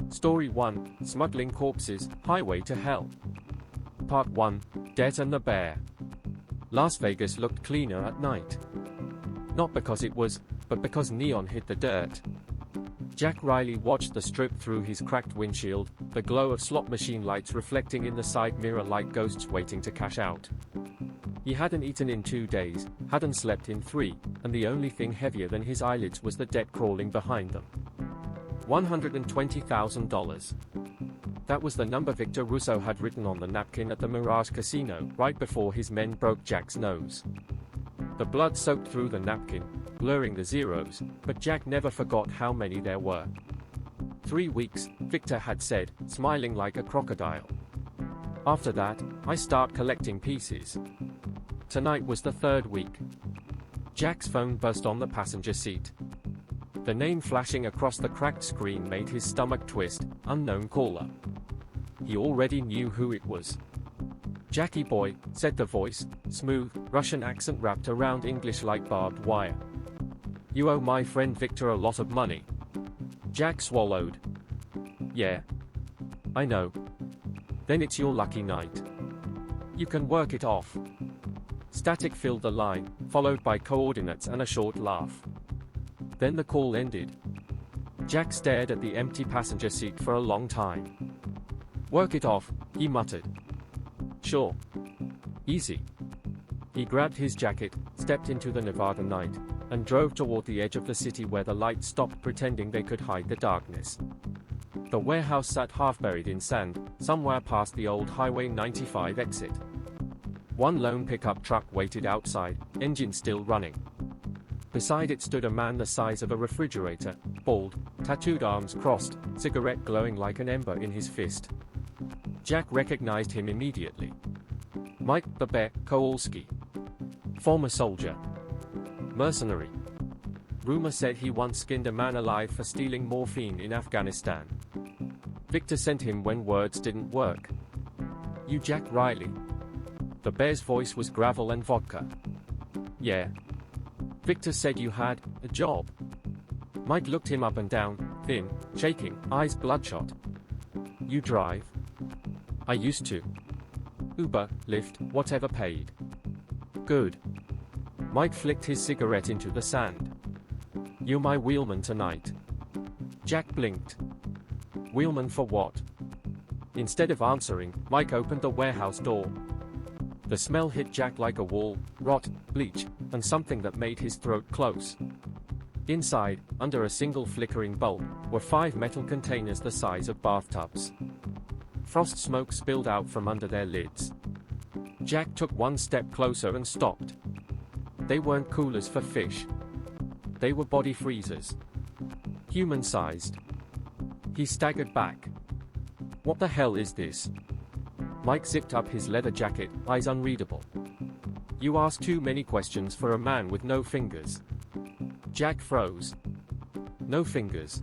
Story 1, Smuggling Corpses, Highway to Hell. Part 1, Debt and the Bear. Las Vegas looked cleaner at night. Not because it was, but because neon hid the dirt. Jack Riley watched the strip through his cracked windshield, the glow of slot machine lights reflecting in the side mirror like ghosts waiting to cash out. He hadn't eaten in 2 days, hadn't slept in 3, and the only thing heavier than his eyelids was the debt crawling behind them. $120,000. That was the number Victor Russo had written on the napkin at the Mirage Casino right before his men broke Jack's nose. The blood soaked through the napkin, blurring the zeros, but Jack never forgot how many there were. 3 weeks, Victor had said, smiling like a crocodile. After that, I start collecting pieces. Tonight was the 3rd week. Jack's phone buzzed on the passenger seat. The name flashing across the cracked screen made his stomach twist, unknown caller. He already knew who it was. "Jackie boy," said the voice, smooth, Russian accent wrapped around English like barbed wire. "You owe my friend Victor a lot of money." Jack swallowed. "Yeah. I know. Then it's your lucky night. You can work it off." Static filled the line, followed by coordinates and a short laugh. Then the call ended. Jack stared at the empty passenger seat for a long time. "Work it off," he muttered. "Sure. Easy." He grabbed his jacket, stepped into the Nevada night, and drove toward the edge of the city where the lights stopped pretending they could hide the darkness. The warehouse sat half buried in sand, somewhere past the old Highway 95 exit. One lone pickup truck waited outside, engine still running. Beside it stood a man the size of a refrigerator, bald, tattooed arms crossed, cigarette glowing like an ember in his fist. Jack recognized him immediately. Mike the Bear Kowalski. Former soldier. Mercenary. Rumor said he once skinned a man alive for stealing morphine in Afghanistan. Victor sent him when words didn't work. "You Jack Riley?" The Bear's voice was gravel and vodka. "Yeah. Victor said you had a job." Mike looked him up and down, thin, shaking, eyes bloodshot. "You drive?" "I used to. Uber, Lyft, whatever paid." "Good." Mike flicked his cigarette into the sand. "You're my wheelman tonight." Jack blinked. "Wheelman for what?" Instead of answering, Mike opened the warehouse door. The smell hit Jack like a wall, rot, bleach, and something that made his throat close. Inside, under a single flickering bulb, were 5 metal containers the size of bathtubs. Frost smoke spilled out from under their lids. Jack took one step closer and stopped. They weren't coolers for fish. They were body freezers. Human-sized. He staggered back. "What the hell is this?" Mike zipped up his leather jacket, eyes unreadable. "You ask too many questions for a man with no fingers." Jack froze. "No fingers?"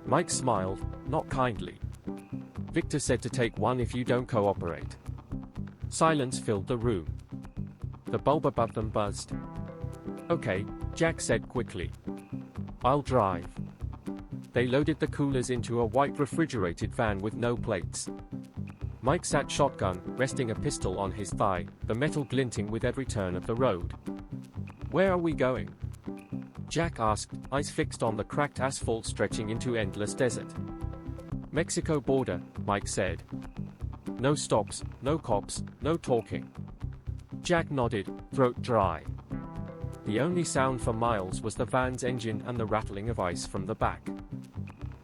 Mike smiled, not kindly. "Victor said to take one if you don't cooperate." Silence filled the room. The bulb above them buzzed. "Okay," Jack said quickly. "I'll drive." They loaded the coolers into a white refrigerated van with no plates. Mike sat shotgun, resting a pistol on his thigh, the metal glinting with every turn of the road. "Where are we going?" Jack asked, eyes fixed on the cracked asphalt stretching into endless desert. "Mexico border," Mike said. "No stops, no cops, no talking." Jack nodded, throat dry. The only sound for miles was the van's engine and the rattling of ice from the back.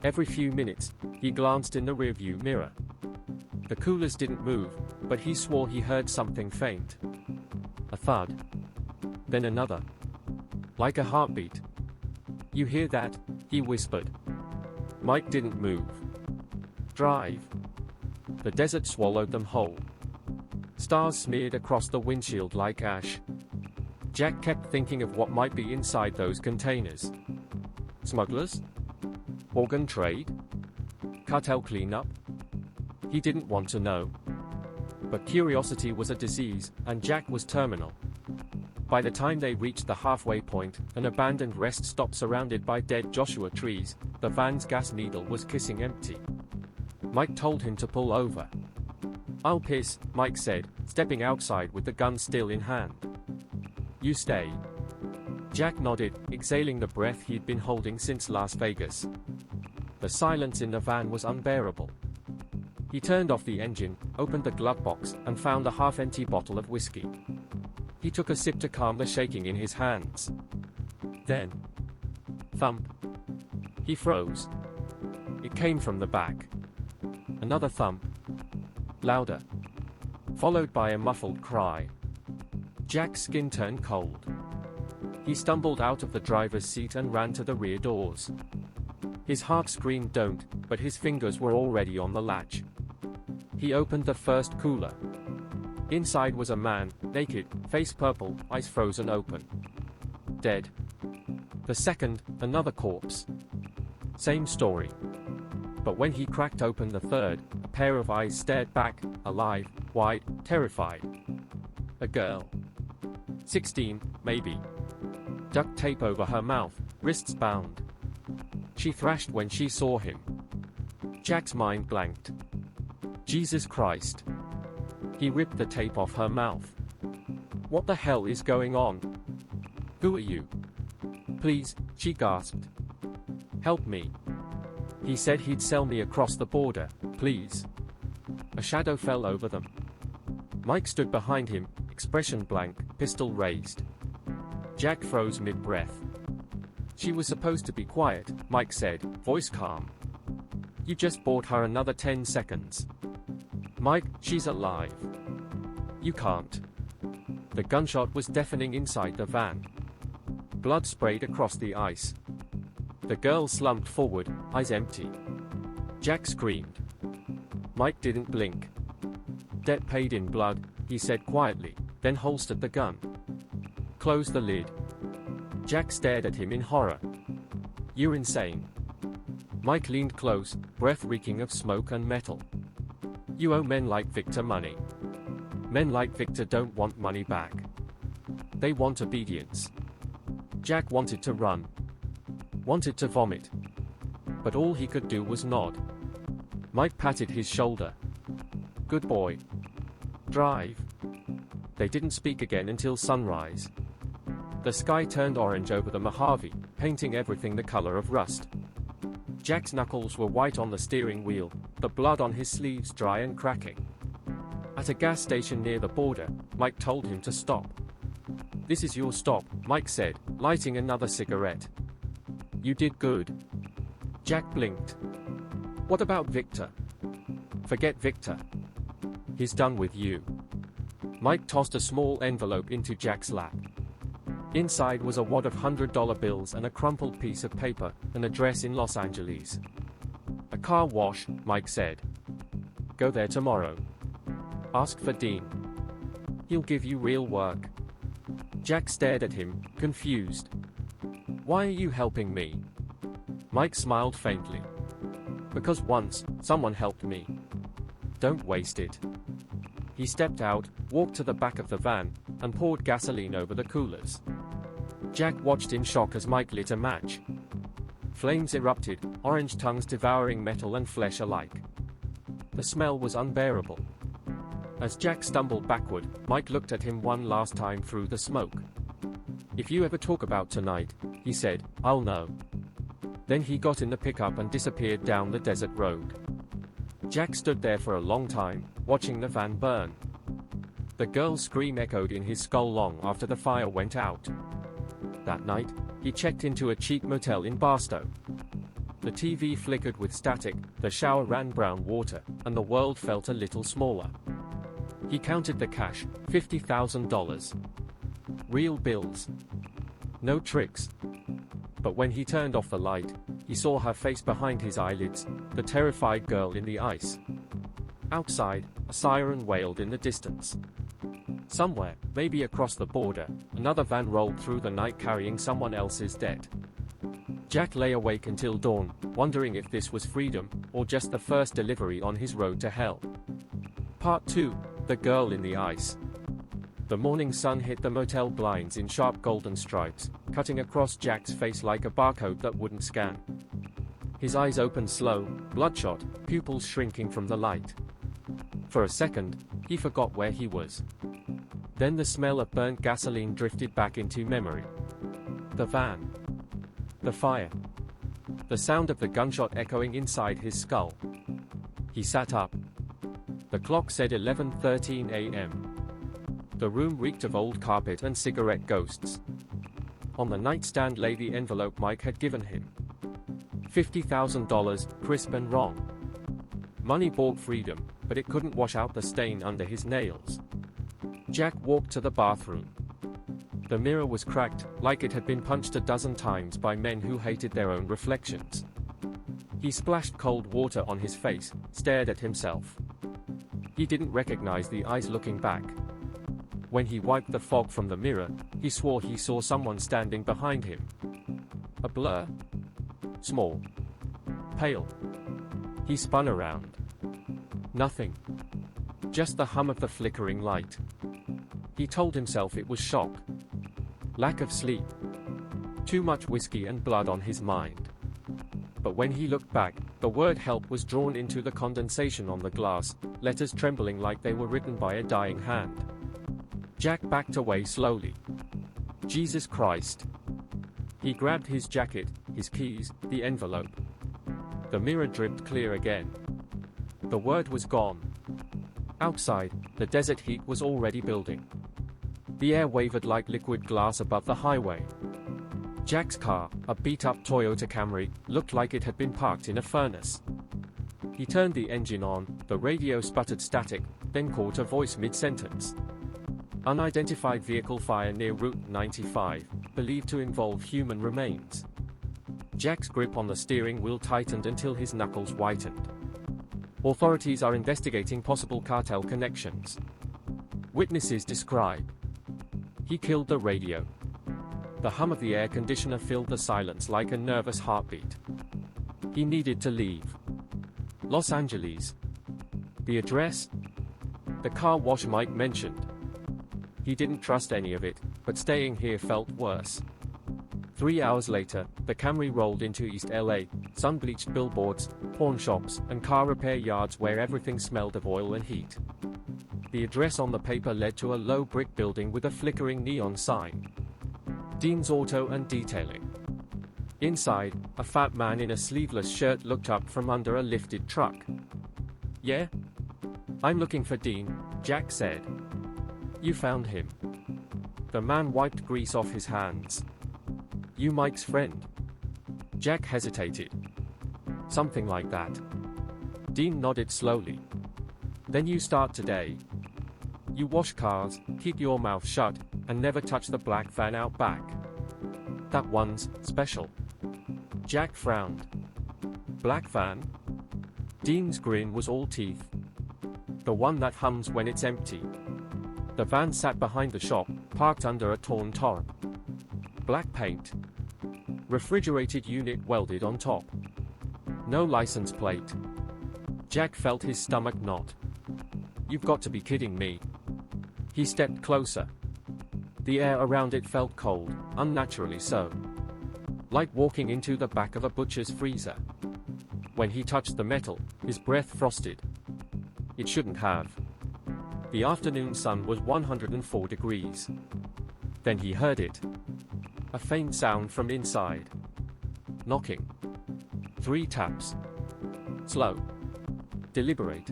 Every few minutes, he glanced in the rearview mirror. The coolers didn't move, but he swore he heard something faint. A thud. Then another. Like a heartbeat. "You hear that?" he whispered. Mike didn't move. "Drive." The desert swallowed them whole. Stars smeared across the windshield like ash. Jack kept thinking of what might be inside those containers. Smugglers? Organ trade? Cartel cleanup? He didn't want to know. But curiosity was a disease, and Jack was terminal. By the time they reached the halfway point, an abandoned rest stop surrounded by dead Joshua trees, the van's gas needle was kissing empty. Mike told him to pull over. "I'll piss," Mike said, stepping outside with the gun still in hand. "You stay." Jack nodded, exhaling the breath he'd been holding since Las Vegas. The silence in the van was unbearable. He turned off the engine, opened the glove box, and found a half-empty bottle of whiskey. He took a sip to calm the shaking in his hands. Then, thump. He froze. It came from the back. Another thump. Louder. Followed by a muffled cry. Jack's skin turned cold. He stumbled out of the driver's seat and ran to the rear doors. His heart screamed "don't," but his fingers were already on the latch. He opened the first cooler. Inside was a man, naked, face purple, eyes frozen open. Dead. The second, another corpse. Same story. But when he cracked open the third, a pair of eyes stared back, alive, wide, terrified. A girl. 16, maybe. Duct tape over her mouth, wrists bound. She thrashed when she saw him. Jack's mind blanked. Jesus Christ. He ripped the tape off her mouth. What the hell is going on? Who are you? Please, she gasped. Help me. He said he'd sell me across the border, please. A shadow fell over them. Mike stood behind him, expression blank, pistol raised. Jack froze mid-breath. She was supposed to be quiet, Mike said, voice calm. You just bought her another 10 seconds. Mike, she's alive. You can't. The gunshot was deafening inside the van. Blood sprayed across the ice. The girl slumped forward, eyes empty. Jack screamed. Mike didn't blink. Debt paid in blood, he said quietly, then holstered the gun. Close the lid. Jack stared at him in horror. You're insane. Mike leaned close, breath reeking of smoke and metal. You owe men like Victor money. Men like Victor don't want money back. They want obedience. Jack wanted to run. Wanted to vomit. But all he could do was nod. Mike patted his shoulder. Good boy. Drive. They didn't speak again until sunrise. The sky turned orange over the Mojave, painting everything the color of rust. Jack's knuckles were white on the steering wheel, the blood on his sleeves dry and cracking. At a gas station near the border, Mike told him to stop. This is your stop, Mike said, lighting another cigarette. You did good. Jack blinked. What about Victor? Forget Victor. He's done with you. Mike tossed a small envelope into Jack's lap. Inside was a wad of $100 bills and a crumpled piece of paper, an address in Los Angeles. A car wash, Mike said. Go there tomorrow. Ask for Dean. He'll give you real work. Jack stared at him, confused. Why are you helping me? Mike smiled faintly. Because once, someone helped me. Don't waste it. He stepped out, walked to the back of the van, and poured gasoline over the coolers. Jack watched in shock as Mike lit a match. Flames erupted, orange tongues devouring metal and flesh alike. The smell was unbearable. As Jack stumbled backward, Mike looked at him one last time through the smoke. If you ever talk about tonight, he said, I'll know. Then he got in the pickup and disappeared down the desert road. Jack stood there for a long time, watching the van burn. The girl's scream echoed in his skull long after the fire went out. That night, he checked into a cheap motel in Barstow. The TV flickered with static, the shower ran brown water, and the world felt a little smaller. He counted the cash, $50,000. Real bills. No tricks. But when he turned off the light, he saw her face behind his eyelids, the terrified girl in the ice. Outside, a siren wailed in the distance. Somewhere, maybe across the border, another van rolled through the night carrying someone else's debt. Jack lay awake until dawn, wondering if this was freedom, or just the first delivery on his road to hell. Part 2, The Girl in the Ice. The morning sun hit the motel blinds in sharp golden stripes, cutting across Jack's face like a barcode that wouldn't scan. His eyes opened slow, bloodshot, pupils shrinking from the light. For a second, he forgot where he was. Then the smell of burnt gasoline drifted back into memory. The van. The fire. The sound of the gunshot echoing inside his skull. He sat up. The clock said 11:13 a.m. The room reeked of old carpet and cigarette ghosts. On the nightstand lay the envelope Mike had given him. $50,000, crisp and wrong. Money bought freedom, but it couldn't wash out the stain under his nails. Jack walked to the bathroom. The mirror was cracked, like it had been punched a dozen times by men who hated their own reflections. He splashed cold water on his face, stared at himself. He didn't recognize the eyes looking back. When he wiped the fog from the mirror, he swore he saw someone standing behind him. A blur. Small. Pale. He spun around. Nothing. Just the hum of the flickering light. He told himself it was shock. Lack of sleep. Too much whiskey and blood on his mind. But when he looked back, the word help was drawn into the condensation on the glass, letters trembling like they were written by a dying hand. Jack backed away slowly. Jesus Christ. He grabbed his jacket, his keys, the envelope. The mirror dripped clear again. The word was gone. Outside, the desert heat was already building. The air wavered like liquid glass above the highway. Jack's car, a beat-up Toyota Camry, looked like it had been parked in a furnace. He turned the engine on, the radio sputtered static, then caught a voice mid-sentence. Unidentified vehicle fire near Route 95, believed to involve human remains. Jack's grip on the steering wheel tightened until his knuckles whitened. Authorities are investigating possible cartel connections. Witnesses describe. He killed the radio. The hum of the air conditioner filled the silence like a nervous heartbeat. He needed to leave. Los Angeles. The address? The car wash Mike mentioned. He didn't trust any of it, but staying here felt worse. 3 hours later, the Camry rolled into East LA, sun-bleached billboards, pawn shops, and car repair yards where everything smelled of oil and heat. The address on the paper led to a low brick building with a flickering neon sign. Dean's Auto and Detailing. Inside, a fat man in a sleeveless shirt looked up from under a lifted truck. "Yeah? I'm looking for Dean," Jack said. "You found him." The man wiped grease off his hands. "You Mike's friend?" Jack hesitated. "Something like that." Dean nodded slowly. "Then you start today. You wash cars, keep your mouth shut, and never touch the black van out back. That one's special." Jack frowned. "Black van?" Dean's grin was all teeth. "The one that hums when it's empty." The van sat behind the shop, parked under a torn tarp. Black paint. Refrigerated unit welded on top. No license plate. Jack felt his stomach knot. "You've got to be kidding me." He stepped closer. The air around it felt cold, unnaturally so. Like walking into the back of a butcher's freezer. When he touched the metal, his breath frosted. It shouldn't have. The afternoon sun was 104 degrees. Then he heard it. A faint sound from inside. Knocking. 3 taps. Slow. Deliberate.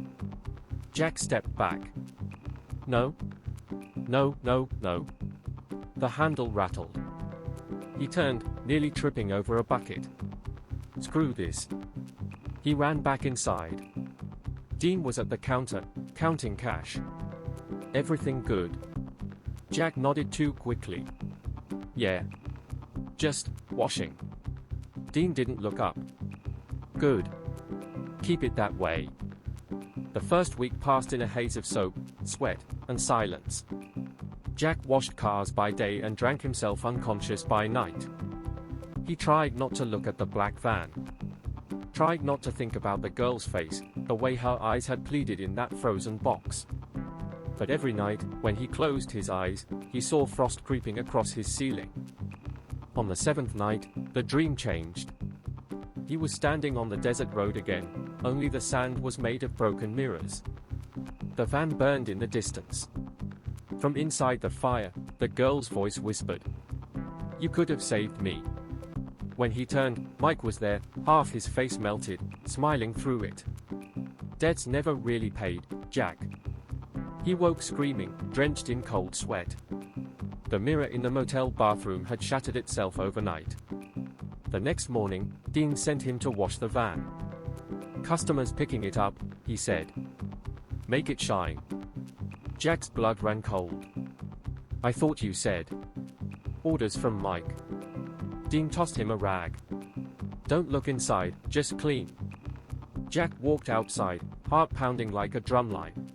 Jack stepped back. No. No, no, no. The handle rattled. He turned, nearly tripping over a bucket. Screw this. He ran back inside. Dean was at the counter, counting cash. Everything good? Jack nodded too quickly. Yeah. Just washing. Dean didn't look up. Good. Keep it that way. The first week passed in a haze of soap, sweat, and silence. Jack washed cars by day and drank himself unconscious by night. He tried not to look at the black van. Tried not to think about the girl's face, the way her eyes had pleaded in that frozen box. But every night, when he closed his eyes, he saw frost creeping across his ceiling. On the seventh night, the dream changed. He was standing on the desert road again, only the sand was made of broken mirrors. The van burned in the distance. From inside the fire, the girl's voice whispered, "You could have saved me." When he turned, Mike was there, half his face melted, smiling through it. "Debts never really paid, Jack." He woke screaming, drenched in cold sweat. The mirror in the motel bathroom had shattered itself overnight. The next morning, Dean sent him to wash the van. "Customers picking it up," he said. "Make it shine." Jack's blood ran cold. "I thought you said." "Orders from Mike." Dean tossed him a rag. "Don't look inside, just clean." Jack walked outside, heart pounding like a drumline.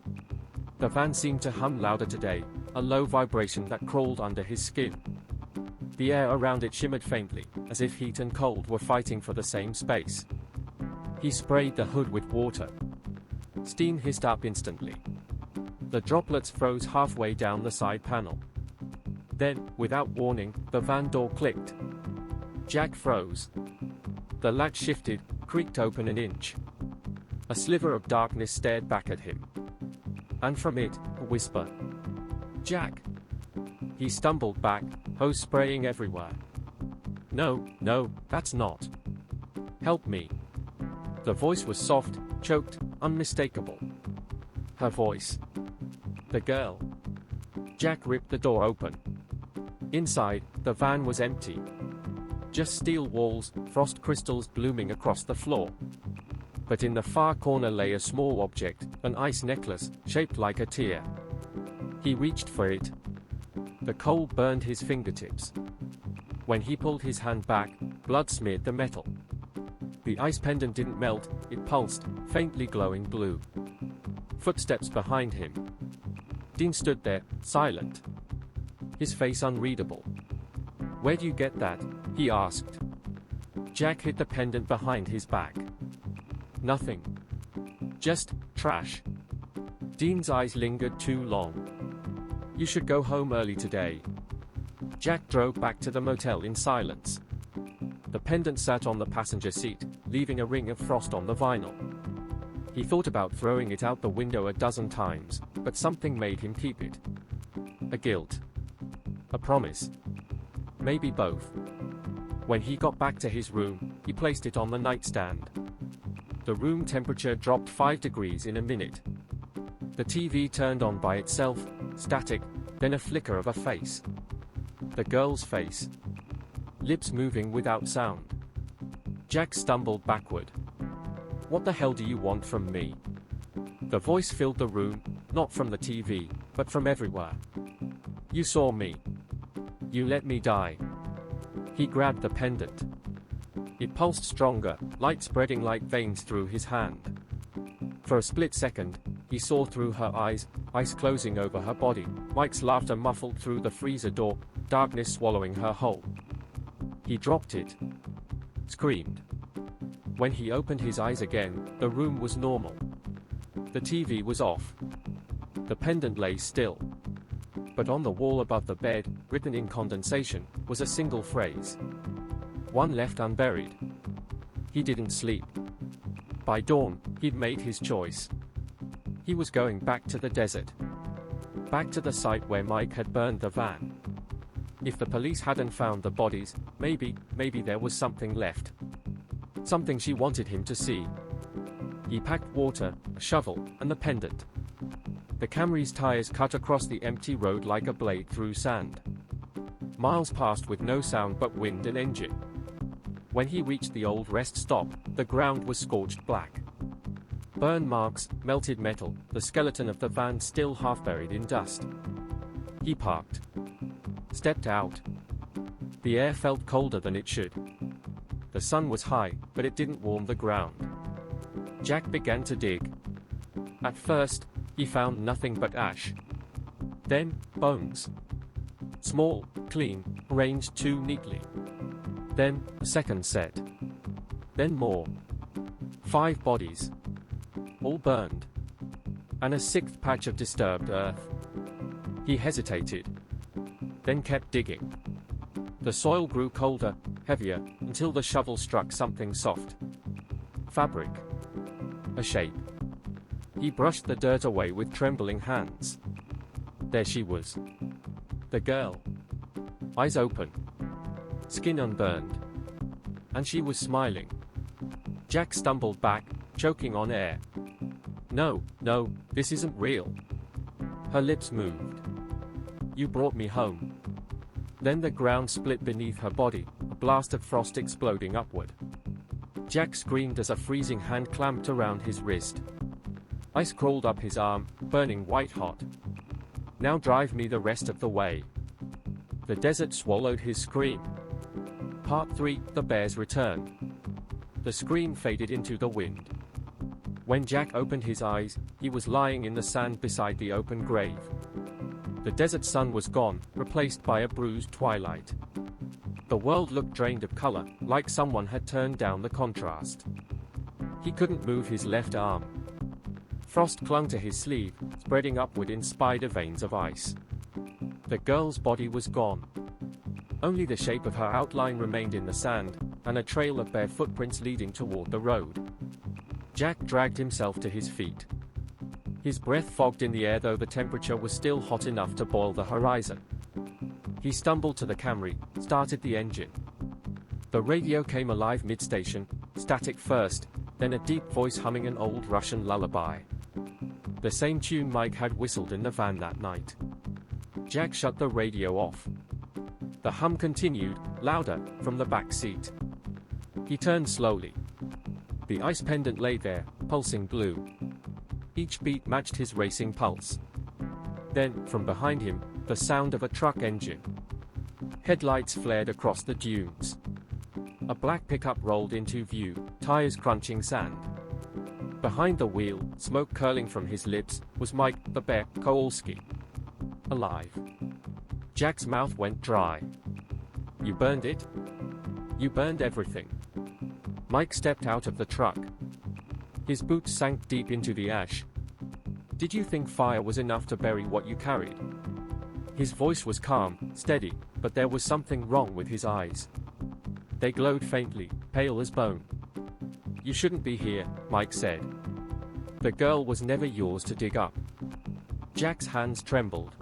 The van seemed to hum louder today, a low vibration that crawled under his skin. The air around it shimmered faintly, as if heat and cold were fighting for the same space. He sprayed the hood with water. Steam hissed up instantly. The droplets froze halfway down the side panel. Then, without warning, the van door clicked. Jack froze. The latch shifted, creaked open an inch. A sliver of darkness stared back at him. And from it, a whisper. "Jack!" He stumbled back, hose spraying everywhere. No, that's not. "Help me." The voice was soft, choked, unmistakable. Her voice. The girl. Jack ripped the door open. Inside, the van was empty. Just steel walls, frost crystals blooming across the floor. But in the far corner lay a small object, an ice necklace, shaped like a tear. He reached for it. The cold burned his fingertips. When he pulled his hand back, blood smeared the metal. The ice pendant didn't melt, it pulsed, faintly glowing blue. Footsteps behind him. Dean stood there, silent. His face unreadable. "Where do you get that?" he asked. Jack hid the pendant behind his back. "Nothing. Just trash." Dean's eyes lingered too long. "You should go home early today." Jack drove back to the motel in silence. The pendant sat on the passenger seat, leaving a ring of frost on the vinyl. He thought about throwing it out the window a dozen times, but something made him keep it. A guilt. A promise. Maybe both. When he got back to his room, he placed it on the nightstand. The room temperature dropped 5 degrees in a minute. The TV turned on by itself, static, then a flicker of a face. The girl's face. Lips moving without sound. Jack stumbled backward. "What the hell do you want from me?" The voice filled the room, not from the TV, but from everywhere. "You saw me. You let me die." He grabbed the pendant. It pulsed stronger, light spreading like veins through his hand. For a split second, he saw through her eyes, ice closing over her body, Mike's laughter muffled through the freezer door, darkness swallowing her whole. He dropped it. Screamed. When he opened his eyes again, the room was normal. The TV was off. The pendant lay still. But on the wall above the bed, written in condensation, was a single phrase. One left unburied. He didn't sleep. By dawn, he'd made his choice. He was going back to the desert. Back to the site where Mike had burned the van. If the police hadn't found the bodies, maybe there was something left. Something she wanted him to see. He packed water, a shovel, and the pendant. The Camry's tires cut across the empty road like a blade through sand. Miles passed with no sound but wind and engine. When he reached the old rest stop, the ground was scorched black. Burn marks, melted metal, the skeleton of the van still half buried in dust. He parked. Stepped out. The air felt colder than it should. The sun was high, but it didn't warm the ground. Jack began to dig. At first, he found nothing but ash. Then, bones. Small, clean, arranged too neatly. Then, a second set. Then more. 5 bodies. All burned. And a 6th patch of disturbed earth. He hesitated, then kept digging. The soil grew colder, heavier, until the shovel struck something soft. Fabric. A shape. He brushed the dirt away with trembling hands. There she was. The girl. Eyes open. Skin unburned. And she was smiling. Jack stumbled back, choking on air. No, this isn't real. Her lips moved. You brought me home. Then the ground split beneath her body, a blast of frost exploding upward. Jack screamed as a freezing hand clamped around his wrist. Ice crawled up his arm, burning white hot. Now drive me the rest of the way. The desert swallowed his scream. Part 3, The Bear's Return. The scream faded into the wind. When Jack opened his eyes, he was lying in the sand beside the open grave. The desert sun was gone, replaced by a bruised twilight. The world looked drained of color, like someone had turned down the contrast. He couldn't move his left arm. Frost clung to his sleeve, spreading upward in spider veins of ice. The girl's body was gone. Only the shape of her outline remained in the sand, and a trail of bare footprints leading toward the road. Jack dragged himself to his feet. His breath fogged in the air, though the temperature was still hot enough to boil the horizon. He stumbled to the Camry, started the engine. The radio came alive mid-station, static first, then a deep voice humming an old Russian lullaby. The same tune Mike had whistled in the van that night. Jack shut the radio off. The hum continued, louder, from the back seat. He turned slowly. The ice pendant lay there, pulsing blue. Each beat matched his racing pulse. Then, from behind him, the sound of a truck engine. Headlights flared across the dunes. A black pickup rolled into view, tires crunching sand. Behind the wheel, smoke curling from his lips, was Mike, the Bear, Kowalski. Alive. Jack's mouth went dry. You burned it? You burned everything. Mike stepped out of the truck. His boots sank deep into the ash. Did you think fire was enough to bury what you carried? His voice was calm, steady, but there was something wrong with his eyes. They glowed faintly, pale as bone. You shouldn't be here, Mike said. The girl was never yours to dig up. Jack's hands trembled.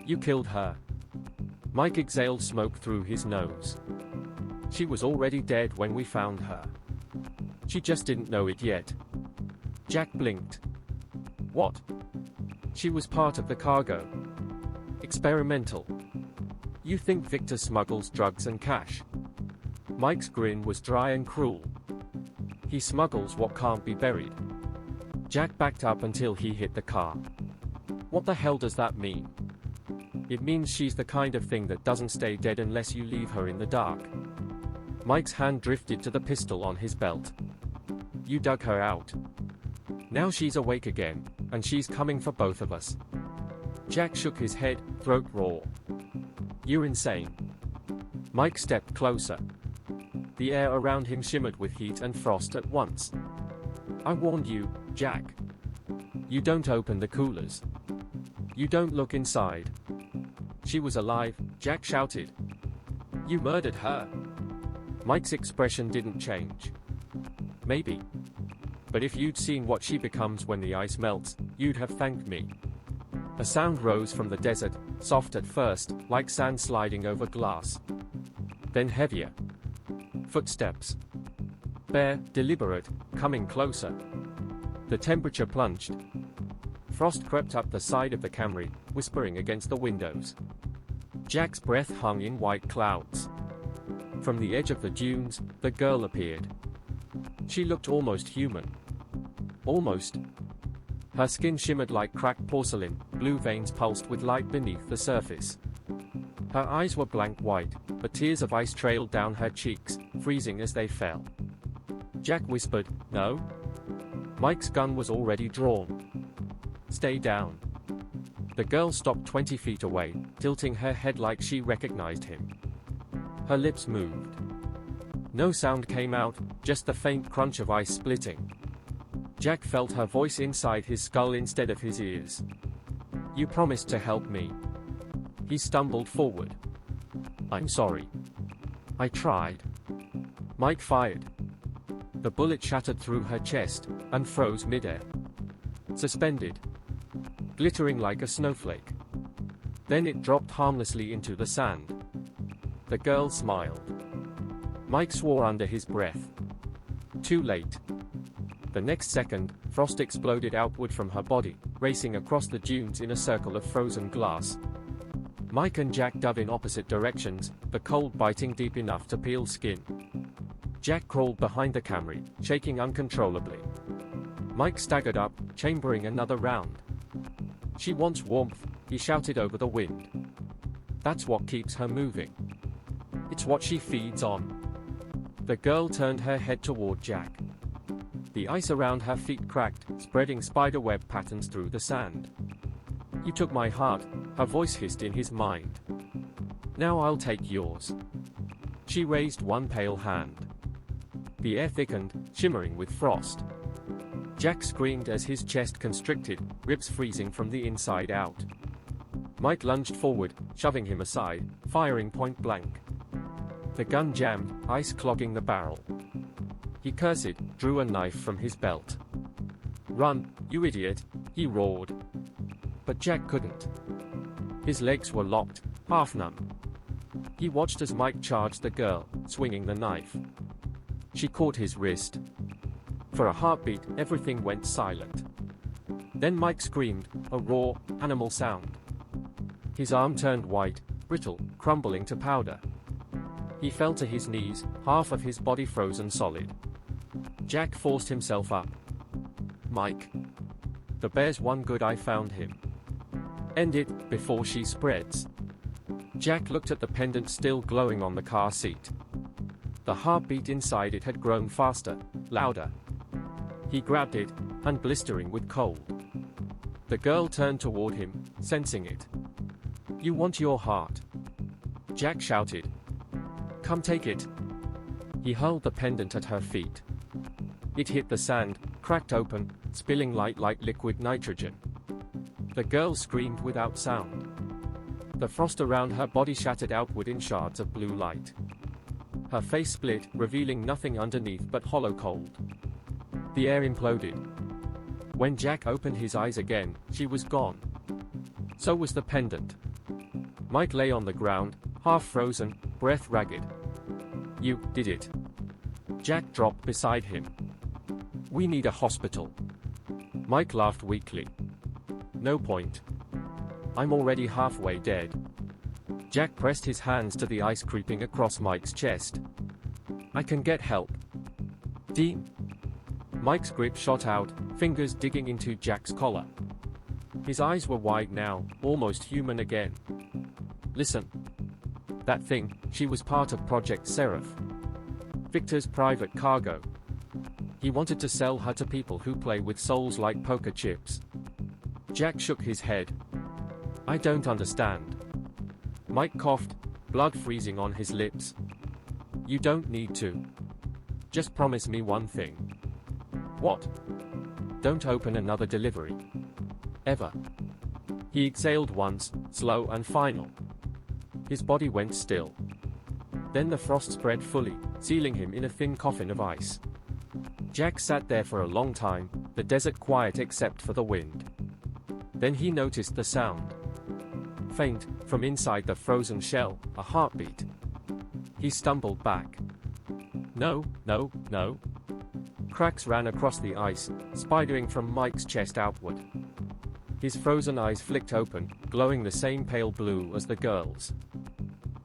You killed her. Mike exhaled smoke through his nose. She was already dead when we found her. She just didn't know it yet. Jack blinked. What? She was part of the cargo. Experimental. You think Victor smuggles drugs and cash? Mike's grin was dry and cruel. He smuggles what can't be buried. Jack backed up until he hit the car. What the hell does that mean? It means she's the kind of thing that doesn't stay dead unless you leave her in the dark. Mike's hand drifted to the pistol on his belt. You dug her out. Now she's awake again, and she's coming for both of us. Jack shook his head, throat raw. You're insane. Mike stepped closer. The air around him shimmered with heat and frost at once. I warned you, Jack. You don't open the coolers. You don't look inside. She was alive, Jack shouted. You murdered her. Mike's expression didn't change. Maybe. But if you'd seen what she becomes when the ice melts, you'd have thanked me. A sound rose from the desert, soft at first, like sand sliding over glass. Then heavier. Footsteps. Bare, deliberate, coming closer. The temperature plunged. Frost crept up the side of the Camry, whispering against the windows. Jack's breath hung in white clouds. From the edge of the dunes, the girl appeared. She looked almost human. Almost. Her skin shimmered like cracked porcelain, blue veins pulsed with light beneath the surface. Her eyes were blank white, but tears of ice trailed down her cheeks, freezing as they fell. Jack whispered, "No?" Mike's gun was already drawn. "Stay down." The girl stopped 20 feet away, tilting her head like she recognized him. Her lips moved. No sound came out, just the faint crunch of ice splitting. Jack felt her voice inside his skull instead of his ears. You promised to help me. He stumbled forward. I'm sorry. I tried. Mike fired. The bullet shattered through her chest and froze midair. Suspended. Glittering like a snowflake. Then it dropped harmlessly into the sand. The girl smiled. Mike swore under his breath. Too late. The next second, frost exploded outward from her body, racing across the dunes in a circle of frozen glass. Mike and Jack dove in opposite directions, the cold biting deep enough to peel skin. Jack crawled behind the Camry, shaking uncontrollably. Mike staggered up, chambering another round. She wants warmth, he shouted over the wind. That's what keeps her moving. It's what she feeds on. The girl turned her head toward Jack. The ice around her feet cracked, spreading spiderweb patterns through the sand. You took my heart, her voice hissed in his mind. Now I'll take yours. She raised one pale hand. The air thickened, shimmering with frost. Jack screamed as his chest constricted, ribs freezing from the inside out. Mike lunged forward, shoving him aside, firing point blank. The gun jammed, ice clogging the barrel. He cursed, drew a knife from his belt. Run, you idiot, he roared. But Jack couldn't. His legs were locked, half numb. He watched as Mike charged the girl, swinging the knife. She caught his wrist. For a heartbeat, everything went silent. Then Mike screamed, a raw, animal sound. His arm turned white, brittle, crumbling to powder. He fell to his knees, half of his body frozen solid. Jack forced himself up. Mike. The bear's one good I found him. End it, before she spreads. Jack looked at the pendant still glowing on the car seat. The heartbeat inside it had grown faster, louder. He grabbed it, and blistering with cold. The girl turned toward him, sensing it. You want your heart? Jack shouted. Come take it. He hurled the pendant at her feet. It hit the sand, cracked open, spilling light like liquid nitrogen. The girl screamed without sound. The frost around her body shattered outward in shards of blue light. Her face split, revealing nothing underneath but hollow cold. The air imploded. When Jack opened his eyes again, she was gone. So was the pendant. Mike lay on the ground, half frozen, breath ragged. You did it. Jack dropped beside him. We need a hospital. Mike laughed weakly. No point. I'm already halfway dead. Jack pressed his hands to the ice creeping across Mike's chest. I can get help. Dean? Mike's grip shot out, fingers digging into Jack's collar. His eyes were wide now, almost human again. Listen. That thing, she was part of Project Seraph. Victor's private cargo. He wanted to sell her to people who play with souls like poker chips. Jack shook his head. I don't understand. Mike coughed, blood freezing on his lips. You don't need to. Just promise me one thing. What? Don't open another delivery. Ever. He exhaled once, slow and final. His body went still. Then the frost spread fully, sealing him in a thin coffin of ice. Jack sat there for a long time, the desert quiet except for the wind. Then he noticed the sound. Faint, from inside the frozen shell, a heartbeat. He stumbled back. No, no, no. Cracks ran across the ice, spidering from Mike's chest outward. His frozen eyes flicked open, glowing the same pale blue as the girl's.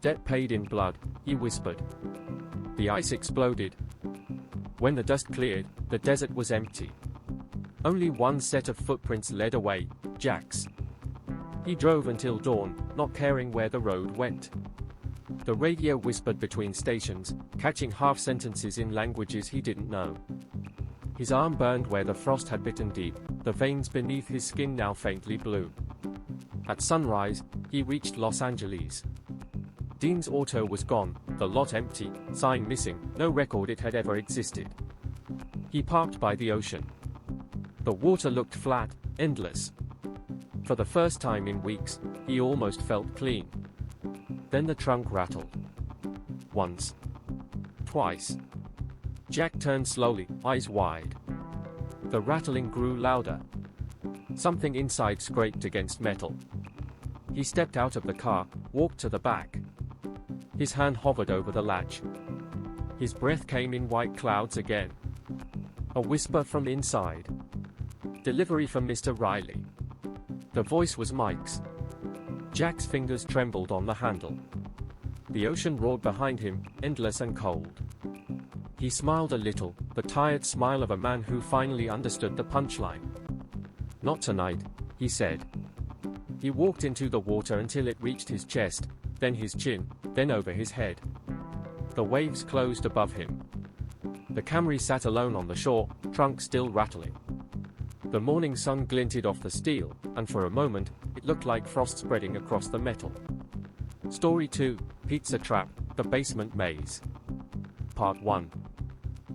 Debt paid in blood, he whispered. The ice exploded. When the dust cleared, the desert was empty. Only one set of footprints led away, Jack's. He drove until dawn, not caring where the road went. The radio whispered between stations, catching half sentences in languages he didn't know. His arm burned where the frost had bitten deep, the veins beneath his skin now faintly blue. At sunrise, he reached Los Angeles. Dean's auto was gone, the lot empty, sign missing, no record it had ever existed. He parked by the ocean. The water looked flat, endless. For the first time in weeks, he almost felt clean. Then the trunk rattled. Once. Twice. Jack turned slowly, eyes wide. The rattling grew louder. Something inside scraped against metal. He stepped out of the car, walked to the back. His hand hovered over the latch. His breath came in white clouds again. A whisper from inside. "Delivery for Mr. Riley." The voice was Mike's. Jack's fingers trembled on the handle. The ocean roared behind him, endless and cold. He smiled a little, the tired smile of a man who finally understood the punchline. "Not tonight," he said. He walked into the water until it reached his chest, then his chin, then over his head. The waves closed above him. The Camry sat alone on the shore, trunk still rattling. The morning sun glinted off the steel, and for a moment, it looked like frost spreading across the metal. Story 2, Pizza Trap, The Basement Maze. Part 1.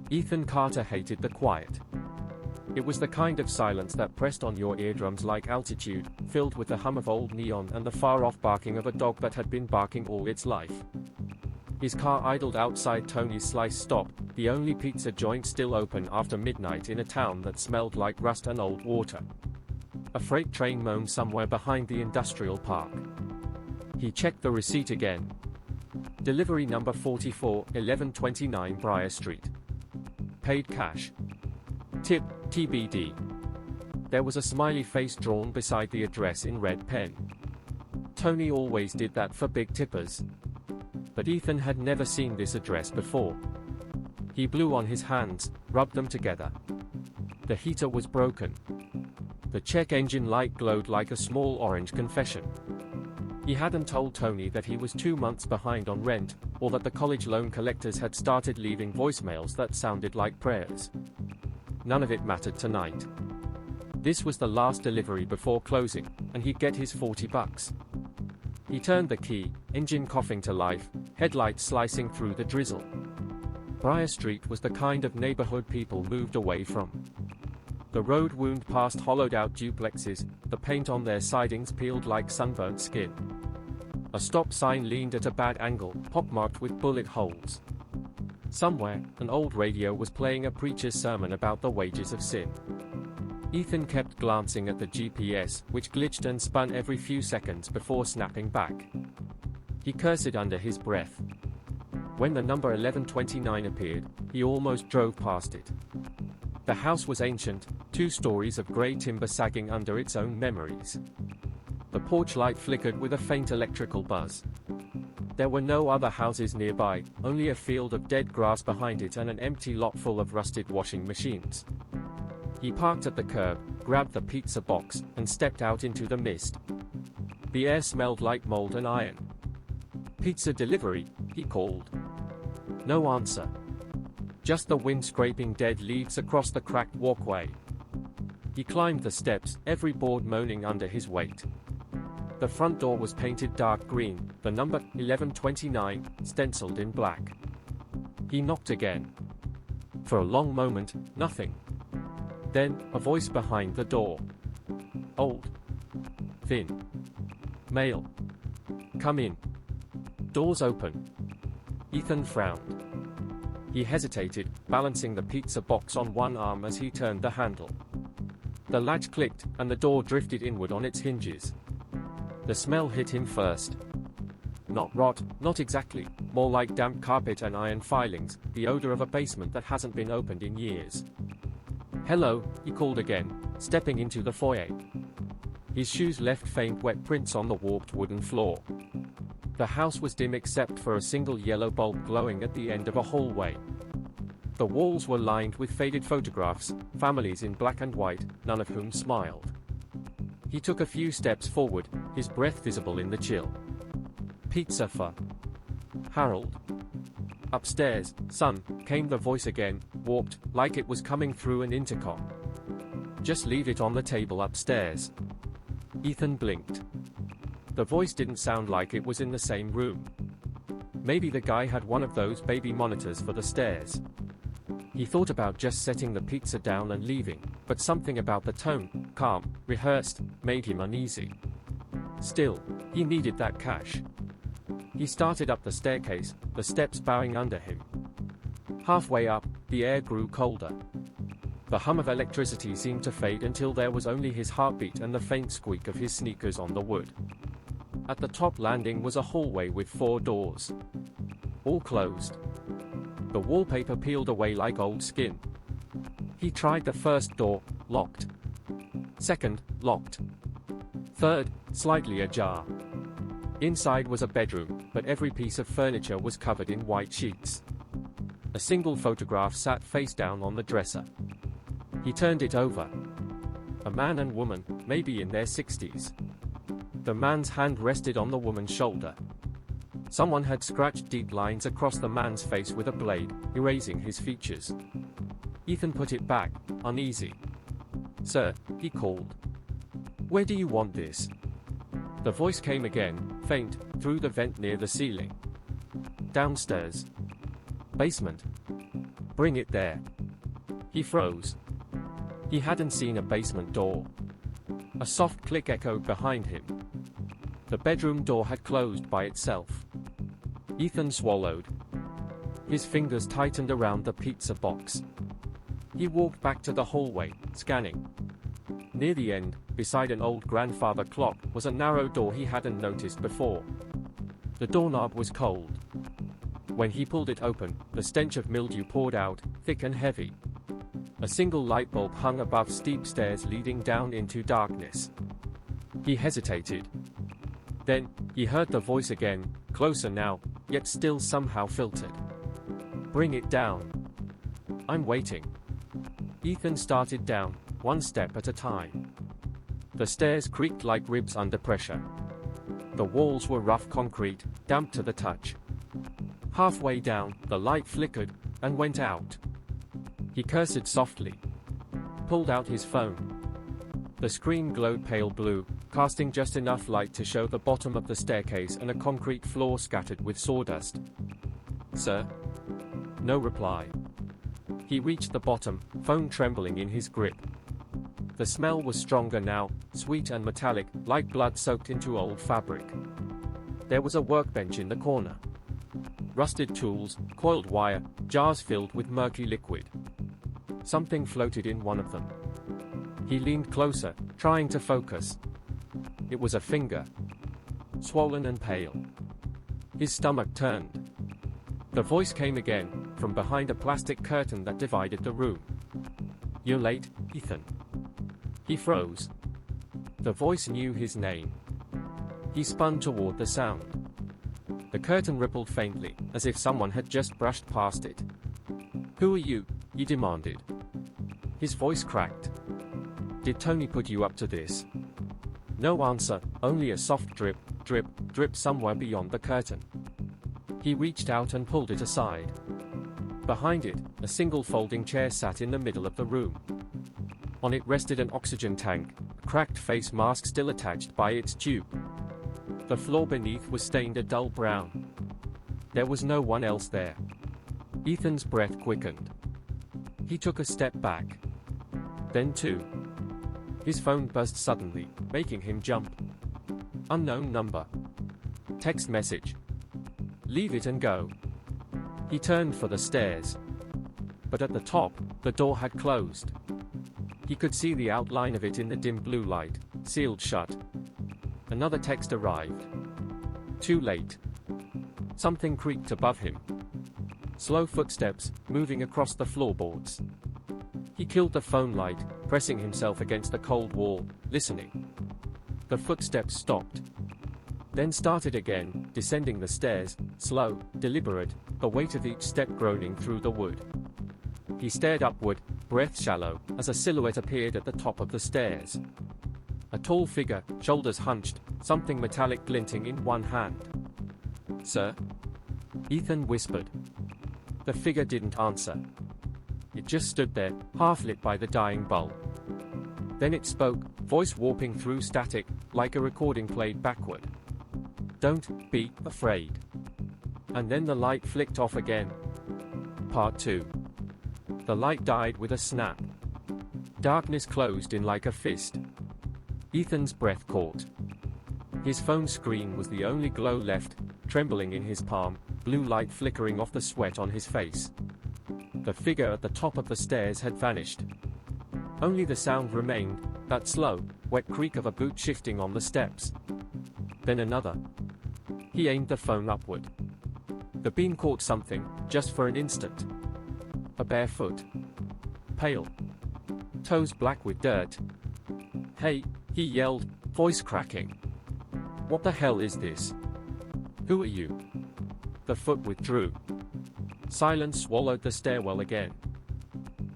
Ethan Carter hated the quiet. It was the kind of silence that pressed on your eardrums like altitude, filled with the hum of old neon and the far-off barking of a dog that had been barking all its life. His car idled outside Tony's Slice Stop, the only pizza joint still open after midnight in a town that smelled like rust and old water. A freight train moaned somewhere behind the industrial park. He checked the receipt again. Delivery number 44, 1129 Briar Street. Paid cash. Tip, TBD. There was a smiley face drawn beside the address in red pen. Tony always did that for big tippers. But Ethan had never seen this address before. He blew on his hands, rubbed them together. The heater was broken. The check engine light glowed like a small orange confession. He hadn't told Tony that he was 2 months behind on rent, or that the college loan collectors had started leaving voicemails that sounded like prayers. None of it mattered tonight. This was the last delivery before closing, and he'd get his $40. He turned the key, engine coughing to life, headlights slicing through the drizzle. Briar Street was the kind of neighborhood people moved away from. The road wound past hollowed-out duplexes, the paint on their sidings peeled like sunburnt skin. A stop sign leaned at a bad angle, pockmarked with bullet holes. Somewhere, an old radio was playing a preacher's sermon about the wages of sin. Ethan kept glancing at the GPS, which glitched and spun every few seconds before snapping back. He cursed under his breath. When the number 1129 appeared, he almost drove past it. The house was ancient, 2 stories of gray timber sagging under its own memories. The porch light flickered with a faint electrical buzz. There were no other houses nearby, only a field of dead grass behind it and an empty lot full of rusted washing machines. He parked at the curb, grabbed the pizza box, and stepped out into the mist. The air smelled like mold and iron. "Pizza delivery," he called. No answer. Just the wind scraping dead leaves across the cracked walkway. He climbed the steps, every board moaning under his weight. The front door was painted dark green, the number 1129 stenciled in black. He knocked again. For a long moment, nothing. Then, a voice behind the door. "Old. Thin. Male. Come in." Doors open. Ethan frowned. He hesitated, balancing the pizza box on one arm as he turned the handle. The latch clicked, and the door drifted inward on its hinges. The smell hit him first. Not rot, not exactly, more like damp carpet and iron filings, the odor of a basement that hasn't been opened in years. "Hello," he called again, stepping into the foyer. His shoes left faint wet prints on the warped wooden floor. The house was dim except for a single yellow bulb glowing at the end of a hallway. The walls were lined with faded photographs, families in black and white, none of whom smiled. He took a few steps forward, his breath visible in the chill. "Pizza for Harold." "Upstairs, son," came the voice again, warped, like it was coming through an intercom. "Just leave it on the table upstairs." Ethan blinked. The voice didn't sound like it was in the same room. Maybe the guy had one of those baby monitors for the stairs. He thought about just setting the pizza down and leaving, but something about the tone, calm, rehearsed, made him uneasy. Still, he needed that cash. He started up the staircase, the steps bowing under him. Halfway up, the air grew colder. The hum of electricity seemed to fade until there was only his heartbeat and the faint squeak of his sneakers on the wood. At the top landing was a hallway with 4 doors. All closed. The wallpaper peeled away like old skin. He tried the first door, locked. Second, locked. Third, slightly ajar. Inside was a bedroom, but every piece of furniture was covered in white sheets. A single photograph sat face down on the dresser. He turned it over. A man and woman, maybe in their 60s. The man's hand rested on the woman's shoulder. Someone had scratched deep lines across the man's face with a blade, erasing his features. Ethan put it back, uneasy. "Sir," he called. "Where do you want this?" The voice came again, faint, through the vent near the ceiling. "Downstairs. Basement. Bring it there." He froze. He hadn't seen a basement door. A soft click echoed behind him. The bedroom door had closed by itself. Ethan swallowed. His fingers tightened around the pizza box. He walked back to the hallway, scanning. Near the end, beside an old grandfather clock, was a narrow door he hadn't noticed before. The doorknob was cold. When he pulled it open, the stench of mildew poured out, thick and heavy. A single light bulb hung above steep stairs leading down into darkness. He hesitated. Then, he heard the voice again, closer now, yet still somehow filtered. "Bring it down. I'm waiting." Ethan started down, one step at a time. The stairs creaked like ribs under pressure. The walls were rough concrete, damp to the touch. Halfway down, the light flickered and went out. He cursed softly. Pulled out his phone. The screen glowed pale blue, casting just enough light to show the bottom of the staircase and a concrete floor scattered with sawdust. "Sir?" No reply. He reached the bottom, phone trembling in his grip. The smell was stronger now, sweet and metallic, like blood soaked into old fabric. There was a workbench in the corner. Rusted tools, coiled wire, jars filled with murky liquid. Something floated in one of them. He leaned closer, trying to focus. It was a finger. Swollen and pale. His stomach turned. The voice came again, from behind a plastic curtain that divided the room. "You're late, Ethan." He froze. The voice knew his name. He spun toward the sound. The curtain rippled faintly, as if someone had just brushed past it. "Who are you?" he demanded. His voice cracked. "Did Tony put you up to this?" No answer, only a soft drip, drip, drip somewhere beyond the curtain. He reached out and pulled it aside. Behind it, a single folding chair sat in the middle of the room. On it rested an oxygen tank, a cracked face mask still attached by its tube. The floor beneath was stained a dull brown. There was no one else there. Ethan's breath quickened. He took a step back. Then two. His phone buzzed suddenly, making him jump. Unknown number. Text message. "Leave it and go." He turned for the stairs. But at the top, the door had closed. He could see the outline of it in the dim blue light, sealed shut. Another text arrived. "Too late." Something creaked above him. Slow footsteps, moving across the floorboards. He killed the phone light, pressing himself against the cold wall, listening. The footsteps stopped. Then started again, descending the stairs, slow, deliberate, the weight of each step groaning through the wood. He stared upward, breath shallow, as a silhouette appeared at the top of the stairs. A tall figure, shoulders hunched, something metallic glinting in one hand. "Sir?" Ethan whispered. The figure didn't answer. It just stood there, half lit by the dying bulb. Then it spoke, voice warping through static, like a recording played backward. "Don't be afraid." And then the light flicked off again. Part 2. The light died with a snap. Darkness closed in like a fist. Ethan's breath caught. His phone screen was the only glow left, trembling in his palm, blue light flickering off the sweat on his face. The figure at the top of the stairs had vanished. Only the sound remained, that slow, wet creak of a boot shifting on the steps. Then another. He aimed the phone upward. The beam caught something, just for an instant. A bare foot. Pale. Toes black with dirt. "Hey," he yelled, voice cracking. "What the hell is this? Who are you?" The foot withdrew. Silence swallowed the stairwell again.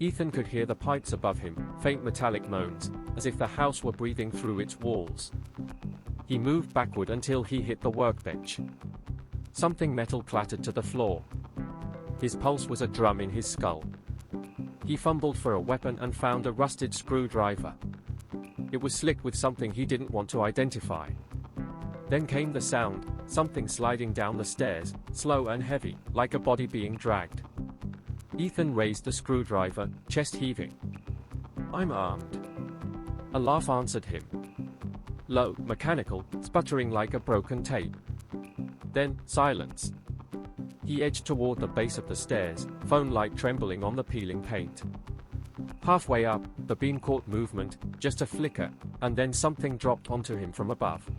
Ethan could hear the pipes above him, faint metallic moans, as if the house were breathing through its walls. He moved backward until he hit the workbench. Something metal clattered to the floor. His pulse was a drum in his skull. He fumbled for a weapon and found a rusted screwdriver. It was slick with something he didn't want to identify. Then came the sound, something sliding down the stairs, slow and heavy, like a body being dragged. Ethan raised the screwdriver, chest heaving. "I'm armed." A laugh answered him. Low, mechanical, sputtering like a broken tape. Then, silence. He edged toward the base of the stairs, phone light trembling on the peeling paint. Halfway up, the beam caught movement, just a flicker, and then something dropped onto him from above.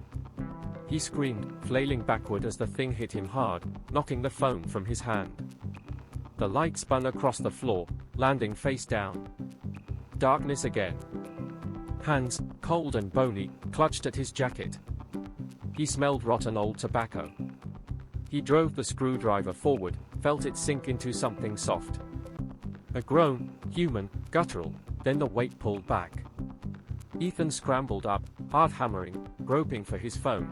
He screamed, flailing backward as the thing hit him hard, knocking the phone from his hand. The light spun across the floor, landing face down. Darkness again. Hands, cold and bony, clutched at his jacket. He smelled rotten old tobacco. He drove the screwdriver forward, felt it sink into something soft. A groan, human, guttural, then the weight pulled back. Ethan scrambled up, heart hammering, groping for his phone.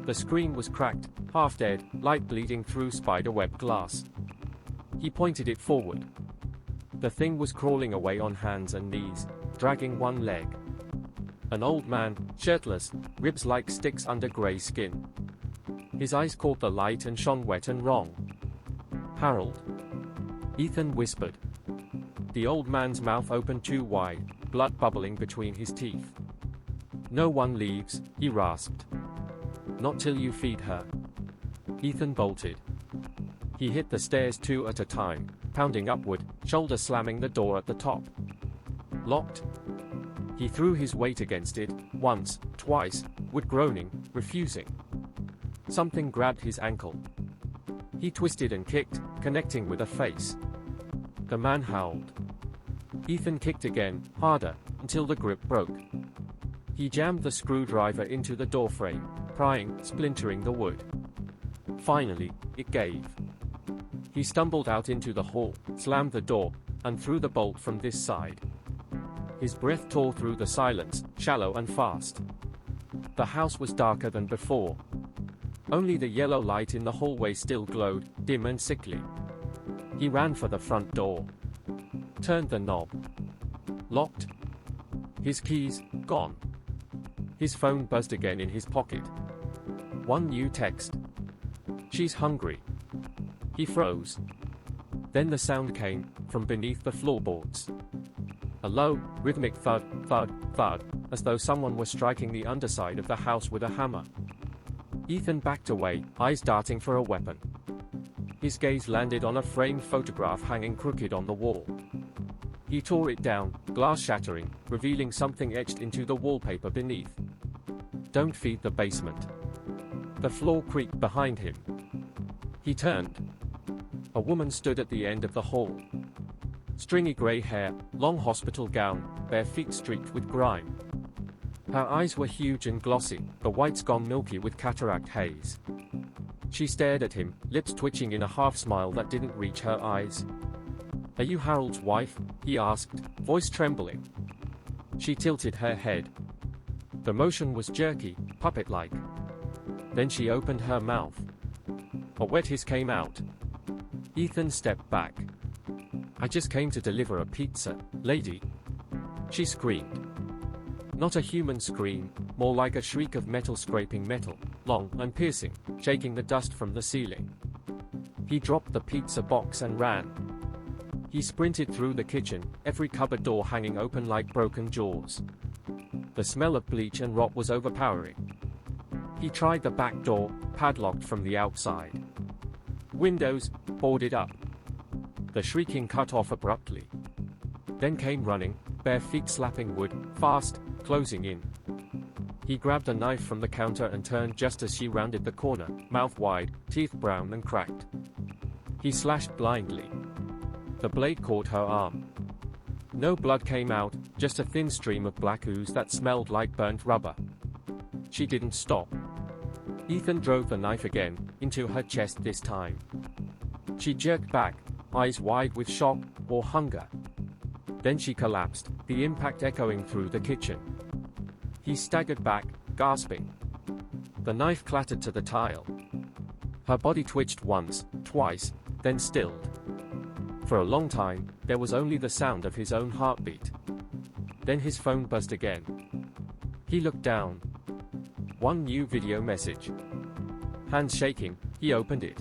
The screen was cracked, half dead, light bleeding through spiderweb glass. He pointed it forward. The thing was crawling away on hands and knees, dragging one leg. An old man, shirtless, ribs like sticks under grey skin. His eyes caught the light and shone wet and wrong. "Harold." Ethan whispered. The old man's mouth opened too wide, blood bubbling between his teeth. "No one leaves," he rasped. "Not till you feed her." Ethan bolted. He hit the stairs two at a time, pounding upward, shoulder slamming the door at the top. Locked. He threw his weight against it, once, twice, wood groaning, refusing. Something grabbed his ankle. He twisted and kicked, connecting with a face. The man howled. Ethan kicked again, harder, until the grip broke. He jammed the screwdriver into the doorframe, prying, splintering the wood. Finally, it gave. He stumbled out into the hall, slammed the door, and threw the bolt from this side. His breath tore through the silence, shallow and fast. The house was darker than before. Only the yellow light in the hallway still glowed, dim and sickly. He ran for the front door. Turned the knob. Locked. His keys, gone. His phone buzzed again in his pocket. One new text. "She's hungry." He froze. Then the sound came, from beneath the floorboards. A low, rhythmic thud, thud, thud, as though someone were striking the underside of the house with a hammer. Ethan backed away, eyes darting for a weapon. His gaze landed on a framed photograph hanging crooked on the wall. He tore it down, glass shattering, revealing something etched into the wallpaper beneath. "Don't feed the basement." The floor creaked behind him. He turned. A woman stood at the end of the hall. Stringy grey hair, long hospital gown, bare feet streaked with grime. Her eyes were huge and glossy, the whites gone milky with cataract haze. She stared at him, lips twitching in a half-smile that didn't reach her eyes. "Are you Harold's wife?" he asked, voice trembling. She tilted her head. The motion was jerky, puppet-like. Then she opened her mouth. A wet hiss came out. Ethan stepped back. "I just came to deliver a pizza, lady," she screamed. Not a human scream, more like a shriek of metal scraping metal, long and piercing, shaking the dust from the ceiling. He dropped the pizza box and ran. He sprinted through the kitchen, every cupboard door hanging open like broken jaws. The smell of bleach and rot was overpowering. He tried the back door, padlocked from the outside. Windows, boarded up. The shrieking cut off abruptly. Then came running, bare feet slapping wood, fast, closing in. He grabbed a knife from the counter and turned just as she rounded the corner, mouth wide, teeth brown and cracked. He slashed blindly. The blade caught her arm. No blood came out, just a thin stream of black ooze that smelled like burnt rubber. She didn't stop. Ethan drove the knife again, into her chest this time. She jerked back, eyes wide with shock or hunger. Then she collapsed, the impact echoing through the kitchen. He staggered back, gasping. The knife clattered to the tile. Her body twitched once, twice, then stilled. For a long time, there was only the sound of his own heartbeat. Then his phone buzzed again. He looked down. One new video message. Hands shaking, he opened it.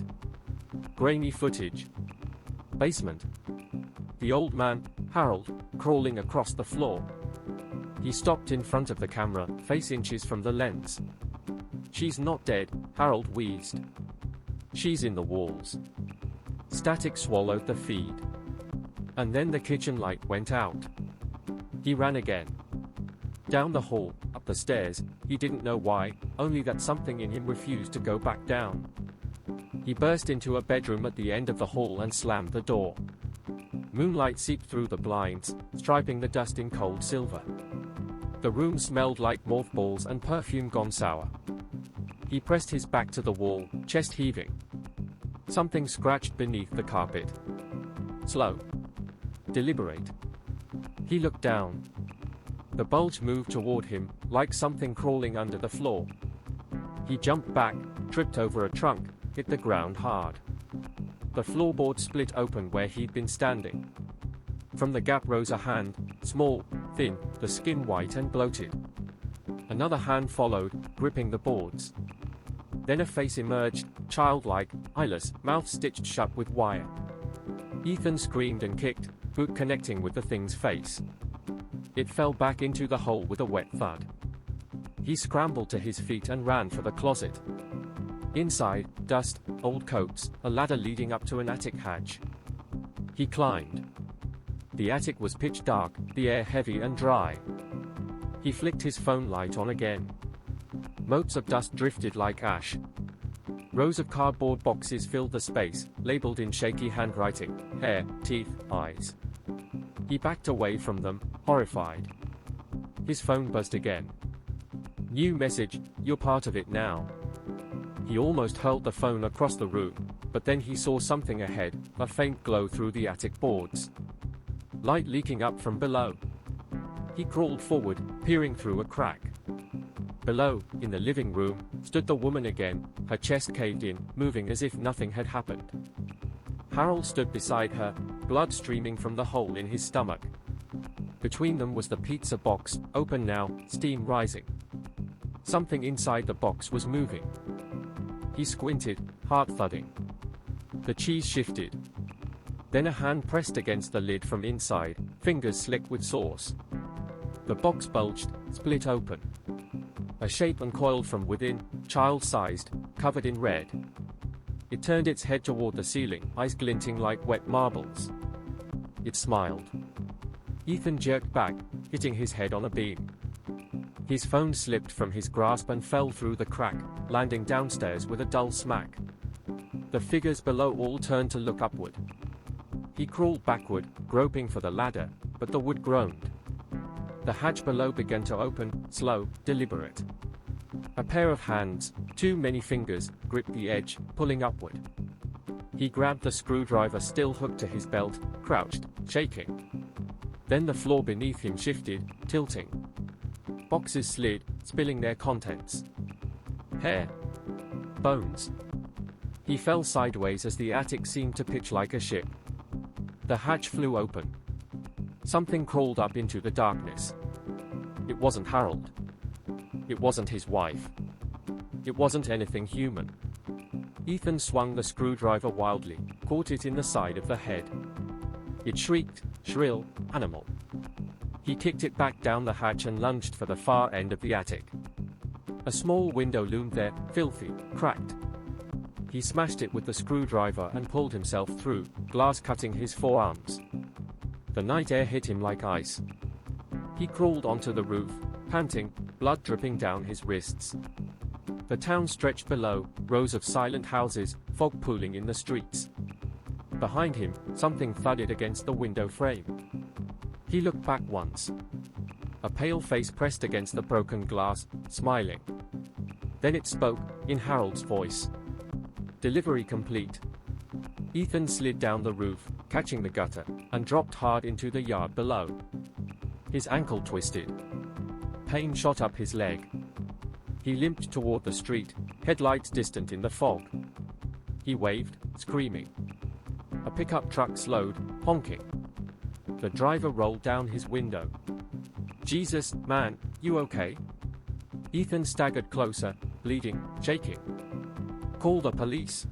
Grainy footage. Basement. The old man, Harold, crawling across the floor. He stopped in front of the camera, face inches from the lens. She's not dead, Harold wheezed. She's in the walls. Static swallowed the feed. And then the kitchen light went out. He ran again. Down the hall, up the stairs, he didn't know why, only that something in him refused to go back down. He burst into a bedroom at the end of the hall and slammed the door. Moonlight seeped through the blinds, striping the dust in cold silver. The room smelled like mothballs and perfume gone sour. He pressed his back to the wall, chest heaving. Something scratched beneath the carpet. Slow. Deliberate. He looked down. The bulge moved toward him, like something crawling under the floor. He jumped back, tripped over a trunk, hit the ground hard. The floorboard split open where he'd been standing. From the gap rose a hand, small, thin, the skin white and bloated. Another hand followed, gripping the boards. Then a face emerged, childlike, eyeless, mouth stitched shut with wire. Ethan screamed and kicked, boot connecting with the thing's face. It fell back into the hole with a wet thud. He scrambled to his feet and ran for the closet. Inside, dust, old coats, a ladder leading up to an attic hatch. He climbed. The attic was pitch dark, the air heavy and dry. He flicked his phone light on again. Motes of dust drifted like ash. Rows of cardboard boxes filled the space, labeled in shaky handwriting, hair, teeth, eyes. He backed away from them, horrified. His phone buzzed again. New message, you're part of it now. He almost hurled the phone across the room, but then he saw something ahead, a faint glow through the attic boards. Light leaking up from below. He crawled forward, peering through a crack. Below, in the living room, stood the woman again, her chest caved in, moving as if nothing had happened. Harold stood beside her, blood streaming from the hole in his stomach. Between them was the pizza box, open now, steam rising. Something inside the box was moving. He squinted, heart thudding. The cheese shifted. Then a hand pressed against the lid from inside, fingers slick with sauce. The box bulged, split open. A shape uncoiled from within, child-sized, covered in red. It turned its head toward the ceiling, eyes glinting like wet marbles. It smiled. Ethan jerked back, hitting his head on a beam. His phone slipped from his grasp and fell through the crack, landing downstairs with a dull smack. The figures below all turned to look upward. He crawled backward, groping for the ladder, but the wood groaned. The hatch below began to open, slow, deliberate. A pair of hands, too many fingers, gripped the edge, pulling upward. He grabbed the screwdriver still hooked to his belt, crouched, shaking. Then the floor beneath him shifted, tilting. Boxes slid, spilling their contents. Hair. Bones. He fell sideways as the attic seemed to pitch like a ship. The hatch flew open. Something crawled up into the darkness. It wasn't Harold. It wasn't his wife. It wasn't anything human. Ethan swung the screwdriver wildly, caught it in the side of the head. It shrieked, shrill, animal. He kicked it back down the hatch and lunged for the far end of the attic. A small window loomed there, filthy, cracked. He smashed it with the screwdriver and pulled himself through, glass cutting his forearms. The night air hit him like ice. He crawled onto the roof, panting, blood dripping down his wrists. The town stretched below, rows of silent houses, fog pooling in the streets. Behind him, something thudded against the window frame. He looked back once. A pale face pressed against the broken glass, smiling. Then it spoke, in Harold's voice. Delivery complete. Ethan slid down the roof, catching the gutter, and dropped hard into the yard below. His ankle twisted. Pain shot up his leg. He limped toward the street, headlights distant in the fog. He waved, screaming. A pickup truck slowed, honking. The driver rolled down his window. Jesus, man, you okay? Ethan staggered closer, bleeding, shaking. Call the police.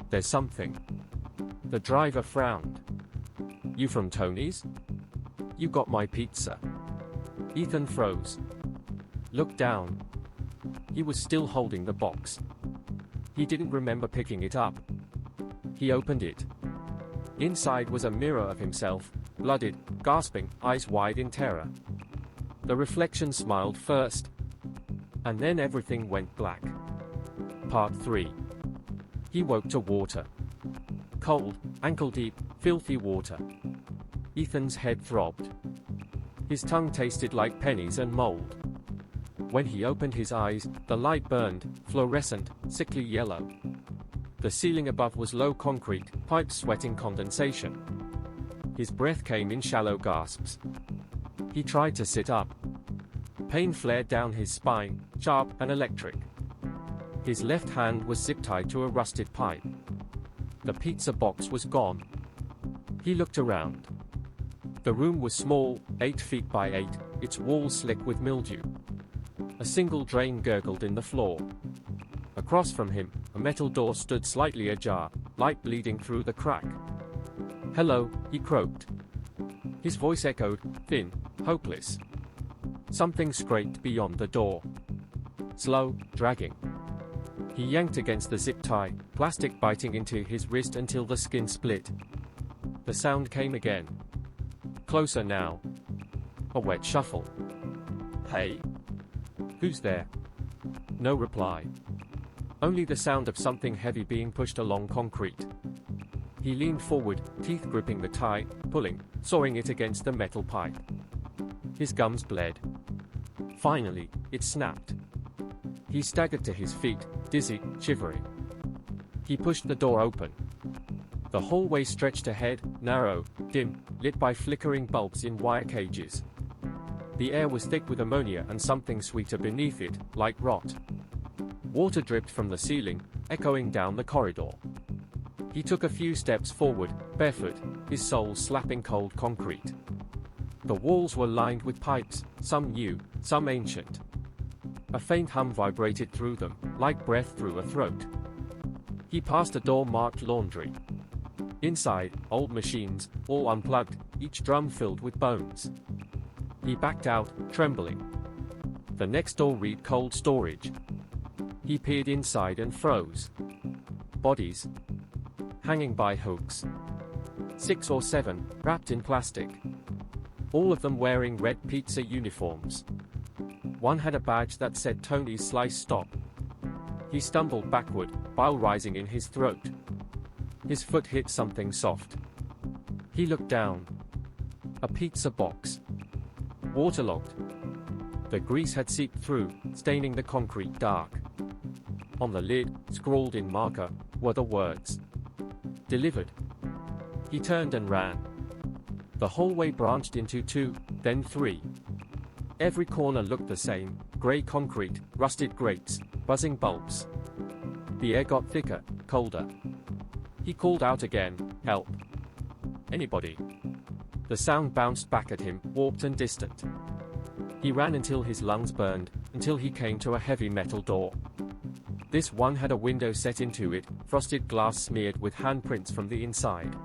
There's something. The driver frowned. You from Tony's? You got my pizza. Ethan froze. Looked down. He was still holding the box. He didn't remember picking it up. He opened it. Inside was a mirror of himself, blooded, gasping, eyes wide in terror. The reflection smiled first. And then everything went black. Part 3. He woke to water. Cold, ankle-deep, filthy water. Ethan's head throbbed. His tongue tasted like pennies and mold. When he opened his eyes, the light burned, fluorescent, sickly yellow. The ceiling above was low concrete, pipes sweating condensation. His breath came in shallow gasps. He tried to sit up. Pain flared down his spine, sharp and electric. His left hand was zip-tied to a rusted pipe. The pizza box was gone. He looked around. The room was small, 8 feet by 8, its walls slick with mildew. A single drain gurgled in the floor. Across from him, a metal door stood slightly ajar, light bleeding through the crack. Hello, he croaked. His voice echoed, thin, hopeless. Something scraped beyond the door. Slow, dragging. He yanked against the zip tie, plastic biting into his wrist until the skin split. The sound came again. Closer now. A wet shuffle. Hey? Who's there? No reply. Only the sound of something heavy being pushed along concrete. He leaned forward, teeth gripping the tie, pulling, sawing it against the metal pipe. His gums bled. Finally, it snapped. He staggered to his feet, dizzy, shivering. He pushed the door open. The hallway stretched ahead, narrow, dim, lit by flickering bulbs in wire cages. The air was thick with ammonia and something sweeter beneath it, like rot. Water dripped from the ceiling, echoing down the corridor. He took a few steps forward, barefoot, his soles slapping cold concrete. The walls were lined with pipes, some new, some ancient. A faint hum vibrated through them, like breath through a throat. He passed a door marked laundry. Inside, old machines, all unplugged, each drum filled with bones. He backed out, trembling. The next door read cold storage. He peered inside and froze. Bodies. Hanging by hooks. 6 or 7, wrapped in plastic. All of them wearing red pizza uniforms. One had a badge that said Tony's Slice Stop. He stumbled backward, bile rising in his throat. His foot hit something soft. He looked down. A pizza box. Waterlogged. The grease had seeped through, staining the concrete dark. On the lid, scrawled in marker, were the words. Delivered. He turned and ran. The hallway branched into 2, then 3. Every corner looked the same, grey concrete, rusted grates, buzzing bulbs. The air got thicker, colder. He called out again, help. Anybody? The sound bounced back at him, warped and distant. He ran until his lungs burned, until he came to a heavy metal door. This one had a window set into it, frosted glass smeared with handprints from the inside.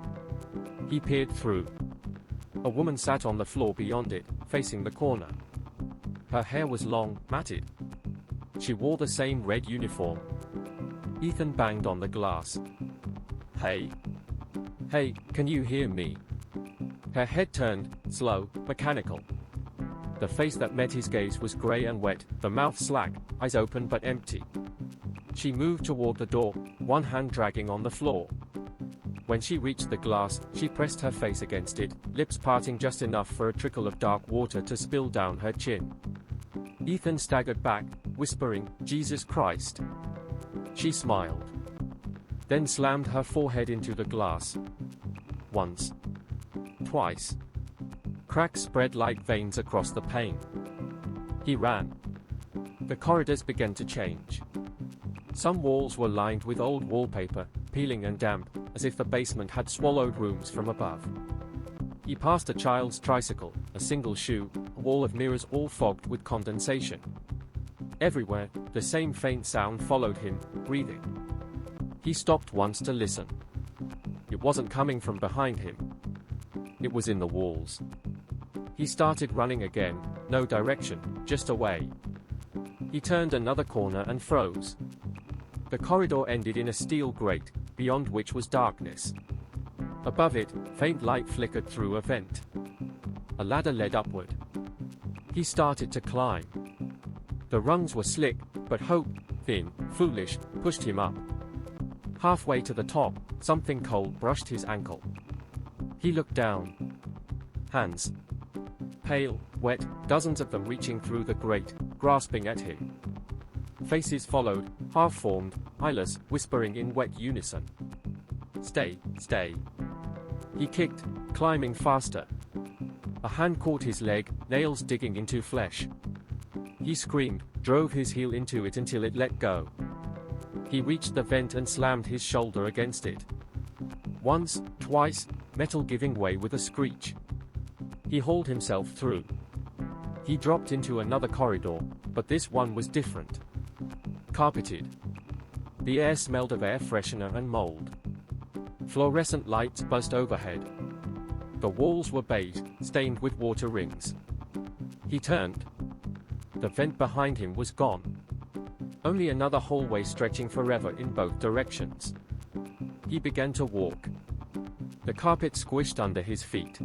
He peered through. A woman sat on the floor beyond it, facing the corner. Her hair was long, matted. She wore the same red uniform. Ethan banged on the glass. "Hey? Hey, can you hear me?" Her head turned, slow, mechanical. The face that met his gaze was gray and wet, the mouth slack, eyes open but empty. She moved toward the door, one hand dragging on the floor. When she reached the glass, she pressed her face against it, lips parting just enough for a trickle of dark water to spill down her chin. Ethan staggered back, whispering, "Jesus Christ." She smiled. Then slammed her forehead into the glass. Once. Twice. Cracks spread like veins across the pane. He ran. The corridors began to change. Some walls were lined with old wallpaper, peeling and damp, as if the basement had swallowed rooms from above. He passed a child's tricycle, a single shoe, a wall of mirrors all fogged with condensation. Everywhere, the same faint sound followed him, breathing. He stopped once to listen. It wasn't coming from behind him. It was in the walls. He started running again, no direction, just away. He turned another corner and froze. The corridor ended in a steel grate, beyond which was darkness. Above it, faint light flickered through a vent. A ladder led upward. He started to climb. The rungs were slick, but hope, thin, foolish, pushed him up. Halfway to the top, something cold brushed his ankle. He looked down. Hands. Pale, wet, dozens of them reaching through the grate, grasping at him. Faces followed, half-formed, eyeless, whispering in wet unison. "Stay, stay." He kicked, climbing faster. A hand caught his leg, nails digging into flesh. He screamed, drove his heel into it until it let go. He reached the vent and slammed his shoulder against it. Once, twice, metal giving way with a screech. He hauled himself through. He dropped into another corridor, but this one was different. Carpeted. The air smelled of air freshener and mold. Fluorescent lights buzzed overhead. The walls were beige, stained with water rings. He turned. The vent behind him was gone. Only another hallway stretching forever in both directions. He began to walk. The carpet squished under his feet.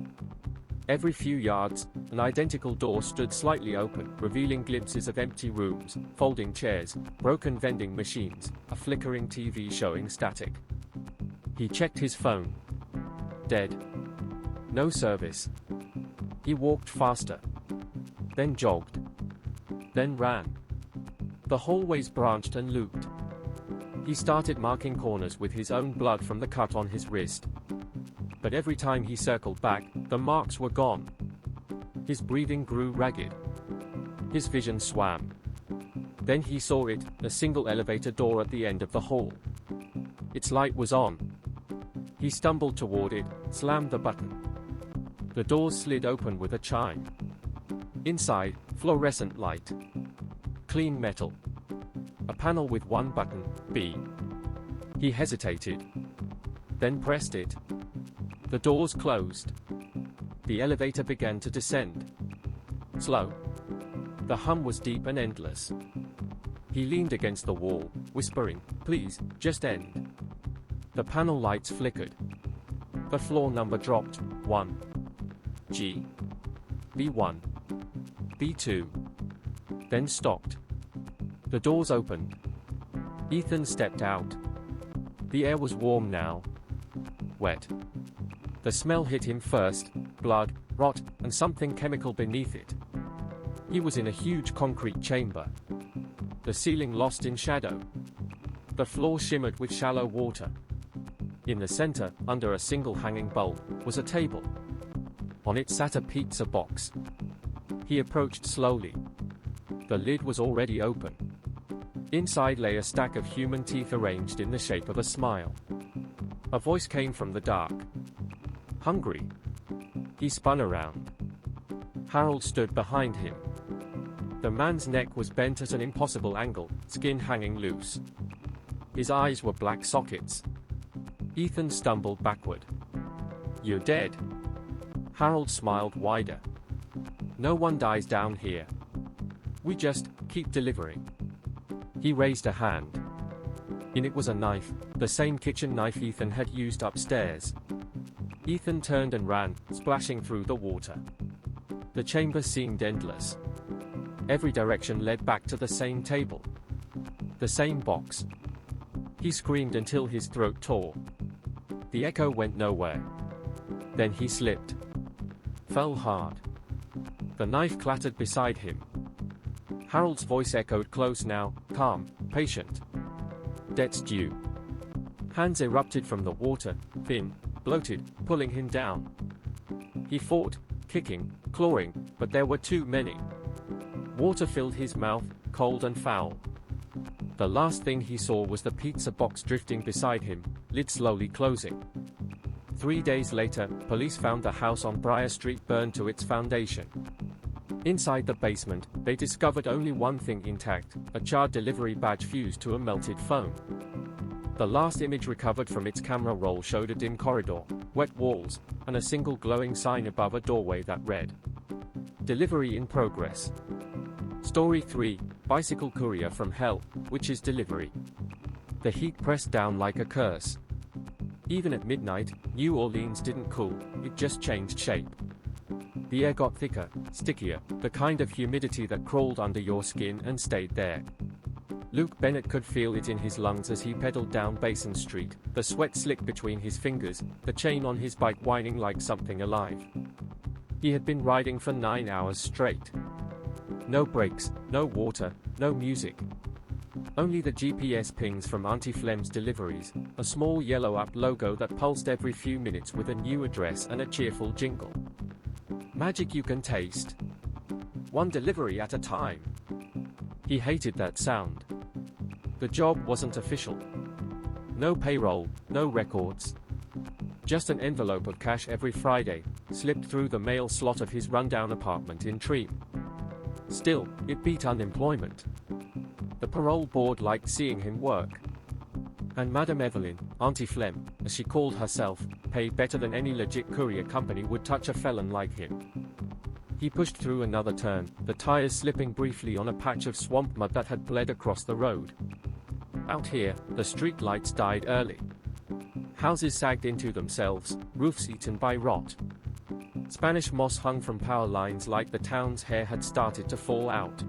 Every few yards, an identical door stood slightly open, revealing glimpses of empty rooms, folding chairs, broken vending machines, a flickering TV showing static. He checked his phone. Dead. No service. He walked faster. Then jogged. Then ran. The hallways branched and looped. He started marking corners with his own blood from the cut on his wrist. But every time he circled back, the marks were gone. His breathing grew ragged. His vision swam. Then he saw it, a single elevator door at the end of the hall. Its light was on. He stumbled toward it, slammed the button. The doors slid open with a chime. Inside, fluorescent light. Clean metal. A panel with one button, B. He hesitated. Then pressed it. The doors closed. The elevator began to descend. Slow. The hum was deep and endless. He leaned against the wall, whispering, "Please, just end." The panel lights flickered. The floor number dropped, 1. G. B1. B2. Then stopped. The doors opened. Ethan stepped out. The air was warm now. Wet. The smell hit him first, blood, rot, and something chemical beneath it. He was in a huge concrete chamber. The ceiling lost in shadow. The floor shimmered with shallow water. In the center, under a single hanging bulb, was a table. On it sat a pizza box. He approached slowly. The lid was already open. Inside lay a stack of human teeth arranged in the shape of a smile. A voice came from the dark. "Hungry?" He spun around. Harold stood behind him. The man's neck was bent at an impossible angle, skin hanging loose. His eyes were black sockets. Ethan stumbled backward. You're dead. Harold smiled wider. No one dies down here. We just keep delivering. He raised a hand. In it was a knife, the same kitchen knife Ethan had used upstairs. Ethan turned and ran, splashing through the water. The chamber seemed endless. Every direction led back to the same table. The same box. He screamed until his throat tore. The echo went nowhere. Then he slipped. Fell hard. The knife clattered beside him. Harold's voice echoed close now, calm, patient. Debt's due. Hands erupted from the water, thin, bloated, pulling him down. He fought, kicking, clawing, but there were too many. Water filled his mouth, cold and foul. The last thing he saw was the pizza box drifting beside him, lid slowly closing. 3 days later, police found the house on Briar Street burned to its foundation. Inside the basement, they discovered only one thing intact, a charred delivery badge fused to a melted phone. The last image recovered from its camera roll showed a dim corridor, wet walls, and a single glowing sign above a doorway that read, "Delivery in progress." Story 3, Bicycle Courier from Hell, which is delivery. The heat pressed down like a curse. Even at midnight, New Orleans didn't cool, it just changed shape. The air got thicker, stickier, the kind of humidity that crawled under your skin and stayed there. Luke Bennett could feel it in his lungs as he pedaled down Basin Street, the sweat slick between his fingers, the chain on his bike whining like something alive. He had been riding for 9 hours straight. No brakes, no water, no music. Only the GPS pings from Auntie Flem's deliveries, a small yellow up logo that pulsed every few minutes with a new address and a cheerful jingle. Magic you can taste. One delivery at a time. He hated that sound. The job wasn't official. No payroll, no records. Just an envelope of cash every Friday, slipped through the mail slot of his rundown apartment in Treem. Still, it beat unemployment. The parole board liked seeing him work. And Madame Evelyn, Auntie Flem, as she called herself, paid better than any legit courier company would touch a felon like him. He pushed through another turn, the tires slipping briefly on a patch of swamp mud that had bled across the road. Out here, the street lights died early. Houses sagged into themselves, roofs eaten by rot. Spanish moss hung from power lines like the town's hair had started to fall out.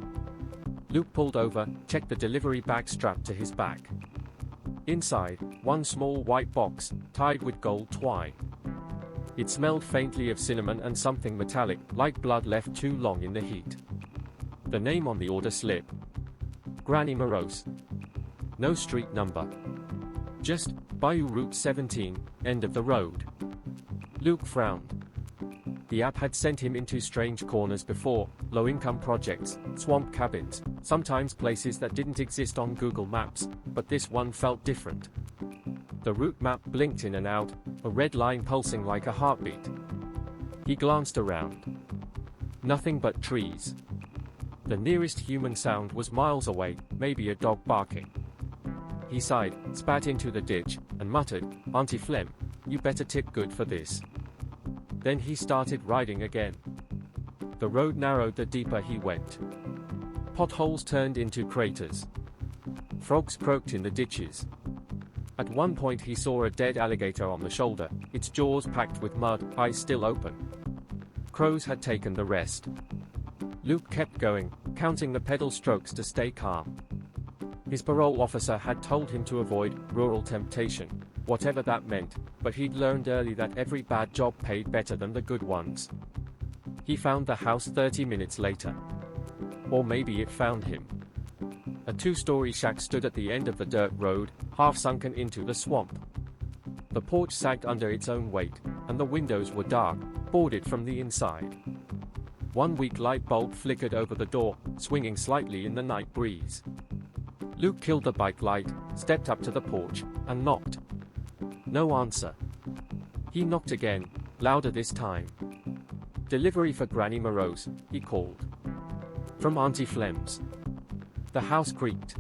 Luke pulled over, checked the delivery bag strapped to his back. Inside, one small white box, tied with gold twine. It smelled faintly of cinnamon and something metallic, like blood left too long in the heat. The name on the order slip. Granny Morose. No street number. Just, Bayou Route 17, end of the road. Luke frowned. The app had sent him into strange corners before, low-income projects, swamp cabins, sometimes places that didn't exist on Google Maps, but this one felt different. The route map blinked in and out, a red line pulsing like a heartbeat. He glanced around. Nothing but trees. The nearest human sound was miles away, maybe a dog barking. He sighed, spat into the ditch, and muttered, "Auntie Flem, you better tip good for this." Then he started riding again. The road narrowed the deeper he went. Potholes turned into craters. Frogs croaked in the ditches. At one point he saw a dead alligator on the shoulder, its jaws packed with mud, eyes still open. Crows had taken the rest. Luke kept going, counting the pedal strokes to stay calm. His parole officer had told him to avoid rural temptation, whatever that meant, but he'd learned early that every bad job paid better than the good ones. He found the house 30 minutes later. Or maybe it found him. A two-story shack stood at the end of the dirt road, half sunken into the swamp. The porch sagged under its own weight, and the windows were dark, boarded from the inside. One weak light bulb flickered over the door, swinging slightly in the night breeze. Luke killed the bike light, stepped up to the porch, and knocked. No answer. He knocked again, louder this time. "Delivery for Granny Morose," he called. From Auntie Flem's. The house creaked.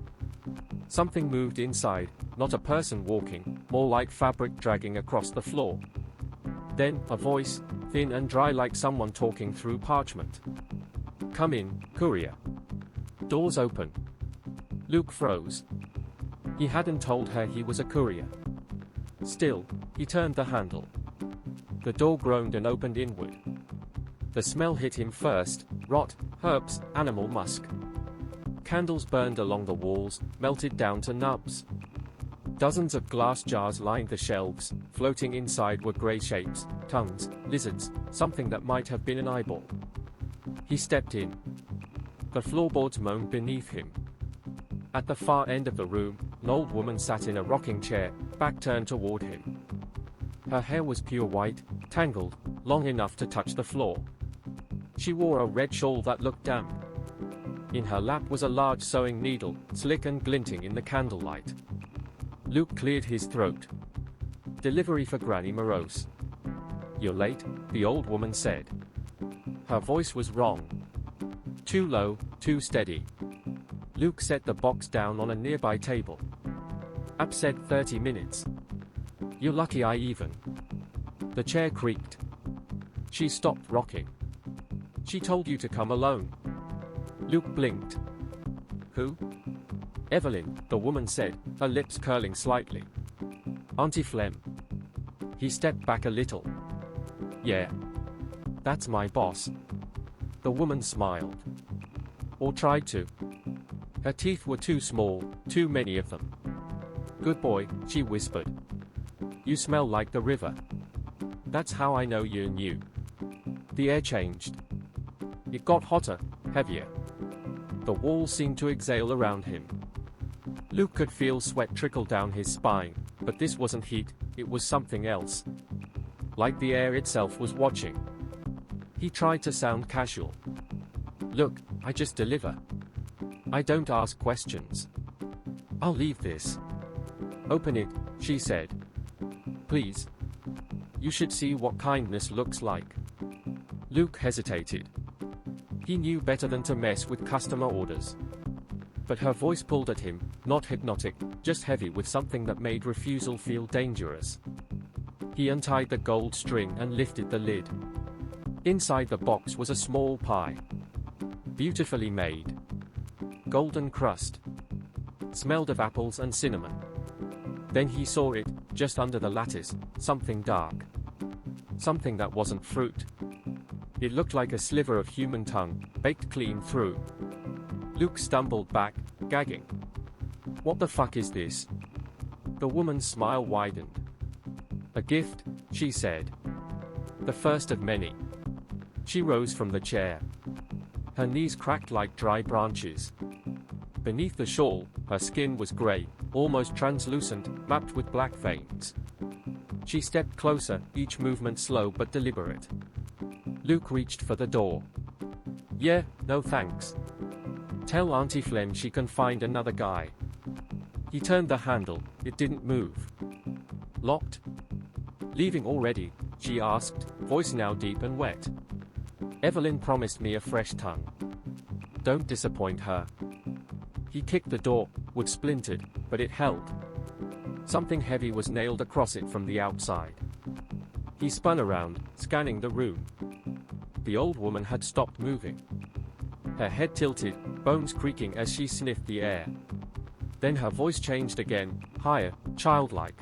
Something moved inside, not a person walking, more like fabric dragging across the floor. Then, a voice, thin and dry like someone talking through parchment. "Come in, Courier." Doors open. Luke froze. He hadn't told her he was a courier. Still, he turned the handle. The door groaned and opened inward. The smell hit him first: rot, herbs, animal musk. Candles burned along the walls, melted down to nubs. Dozens of glass jars lined the shelves. Floating inside were grey shapes, tongues, lizards, something that might have been an eyeball. He stepped in. The floorboards moaned beneath him. At the far end of the room, an old woman sat in a rocking chair, back turned toward him. Her hair was pure white, tangled, long enough to touch the floor. She wore a red shawl that looked damp. In her lap was a large sewing needle, slick and glinting in the candlelight. Luke cleared his throat. "Delivery for Granny Morose." "You're late," the old woman said. Her voice was wrong. Too low, too steady. Luke set the box down on a nearby table. "App said 30 minutes. You're lucky I even." The chair creaked. She stopped rocking. "She told you to come alone." Luke blinked. "Who?" "Evelyn," the woman said, her lips curling slightly. "Auntie Flem." He stepped back a little. "Yeah. That's my boss." The woman smiled. Or tried to. Her teeth were too small, too many of them. "Good boy," she whispered. "You smell like the river. That's how I know you're new." The air changed. It got hotter, heavier. The walls seemed to exhale around him. Luke could feel sweat trickle down his spine, but this wasn't heat, it was something else. Like the air itself was watching. He tried to sound casual. "Look, I just deliver. I don't ask questions. I'll leave this." "Open it," she said. "Please. You should see what kindness looks like." Luke hesitated. He knew better than to mess with customer orders. But her voice pulled at him, not hypnotic, just heavy with something that made refusal feel dangerous. He untied the gold string and lifted the lid. Inside the box was a small pie. Beautifully made. Golden crust. Smelled of apples and cinnamon. Then he saw it, just under the lattice, something dark. Something that wasn't fruit. It looked like a sliver of human tongue, baked clean through. Luke stumbled back, gagging. "What the fuck is this?" The woman's smile widened. "A gift," she said. "The first of many." She rose from the chair. Her knees cracked like dry branches. Beneath the shawl, her skin was gray, almost translucent, mapped with black veins. She stepped closer, each movement slow but deliberate. Luke reached for the door. "Yeah, no thanks. Tell Auntie Flem she can find another guy." He turned the handle, it didn't move. "Locked?" "Leaving already?" she asked, voice now deep and wet. "Evelyn promised me a fresh tongue. Don't disappoint her." He kicked the door, wood splintered, but it held. Something heavy was nailed across it from the outside. He spun around, scanning the room. The old woman had stopped moving. Her head tilted, bones creaking as she sniffed the air. Then her voice changed again, higher, childlike.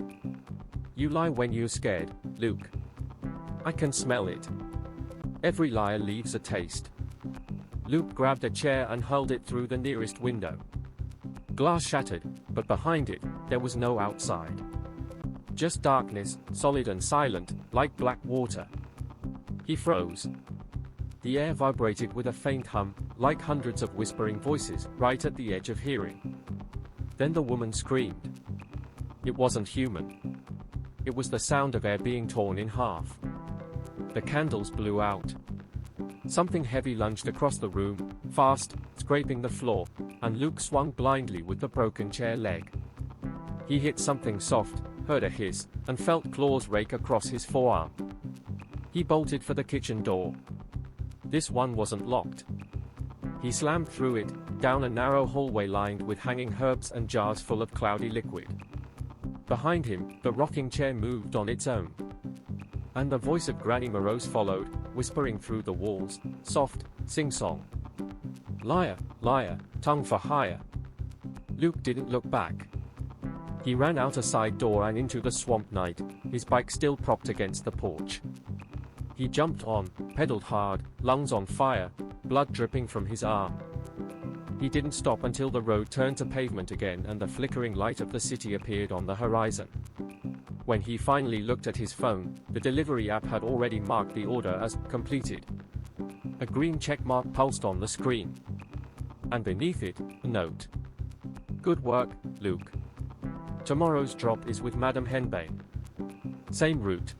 "You lie when you're scared, Luke. I can smell it. Every liar leaves a taste." Luke grabbed a chair and hurled it through the nearest window. Glass shattered, but behind it, there was no outside. Just darkness, solid and silent, like black water. He froze. The air vibrated with a faint hum, like hundreds of whispering voices, right at the edge of hearing. Then the woman screamed. It wasn't human. It was the sound of air being torn in half. The candles blew out. Something heavy lunged across the room, fast, scraping the floor, and Luke swung blindly with the broken chair leg. He hit something soft, heard a hiss, and felt claws rake across his forearm. He bolted for the kitchen door. This one wasn't locked. He slammed through it, down a narrow hallway lined with hanging herbs and jars full of cloudy liquid. Behind him, the rocking chair moved on its own. And the voice of Granny Morose followed, whispering through the walls, soft, sing-song. Liar, liar, tongue for hire. Luke didn't look back. He ran out a side door and into the swamp night, his bike still propped against the porch. He jumped on, pedaled hard, lungs on fire, blood dripping from his arm. He didn't stop until the road turned to pavement again and the flickering light of the city appeared on the horizon. When he finally looked at his phone, the delivery app had already marked the order as completed. A green check mark pulsed on the screen. And beneath it, a note. Good work, Luke. Tomorrow's drop is with Madame Henbane. Same route.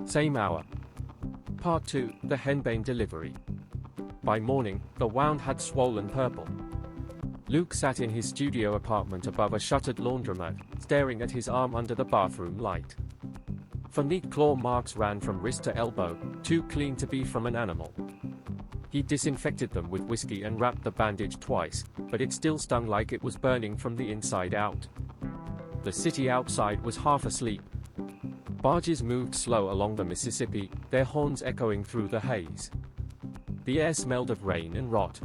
Same hour. Part 2, the Henbane delivery. By morning, the wound had swollen purple. Luke sat in his studio apartment above a shuttered laundromat, staring at his arm under the bathroom light. For neat claw marks ran from wrist to elbow, too clean to be from an animal. He disinfected them with whiskey and wrapped the bandage twice, but it still stung like it was burning from the inside out. The city outside was half asleep. Barges moved slow along the Mississippi, their horns echoing through the haze. The air smelled of rain and rot.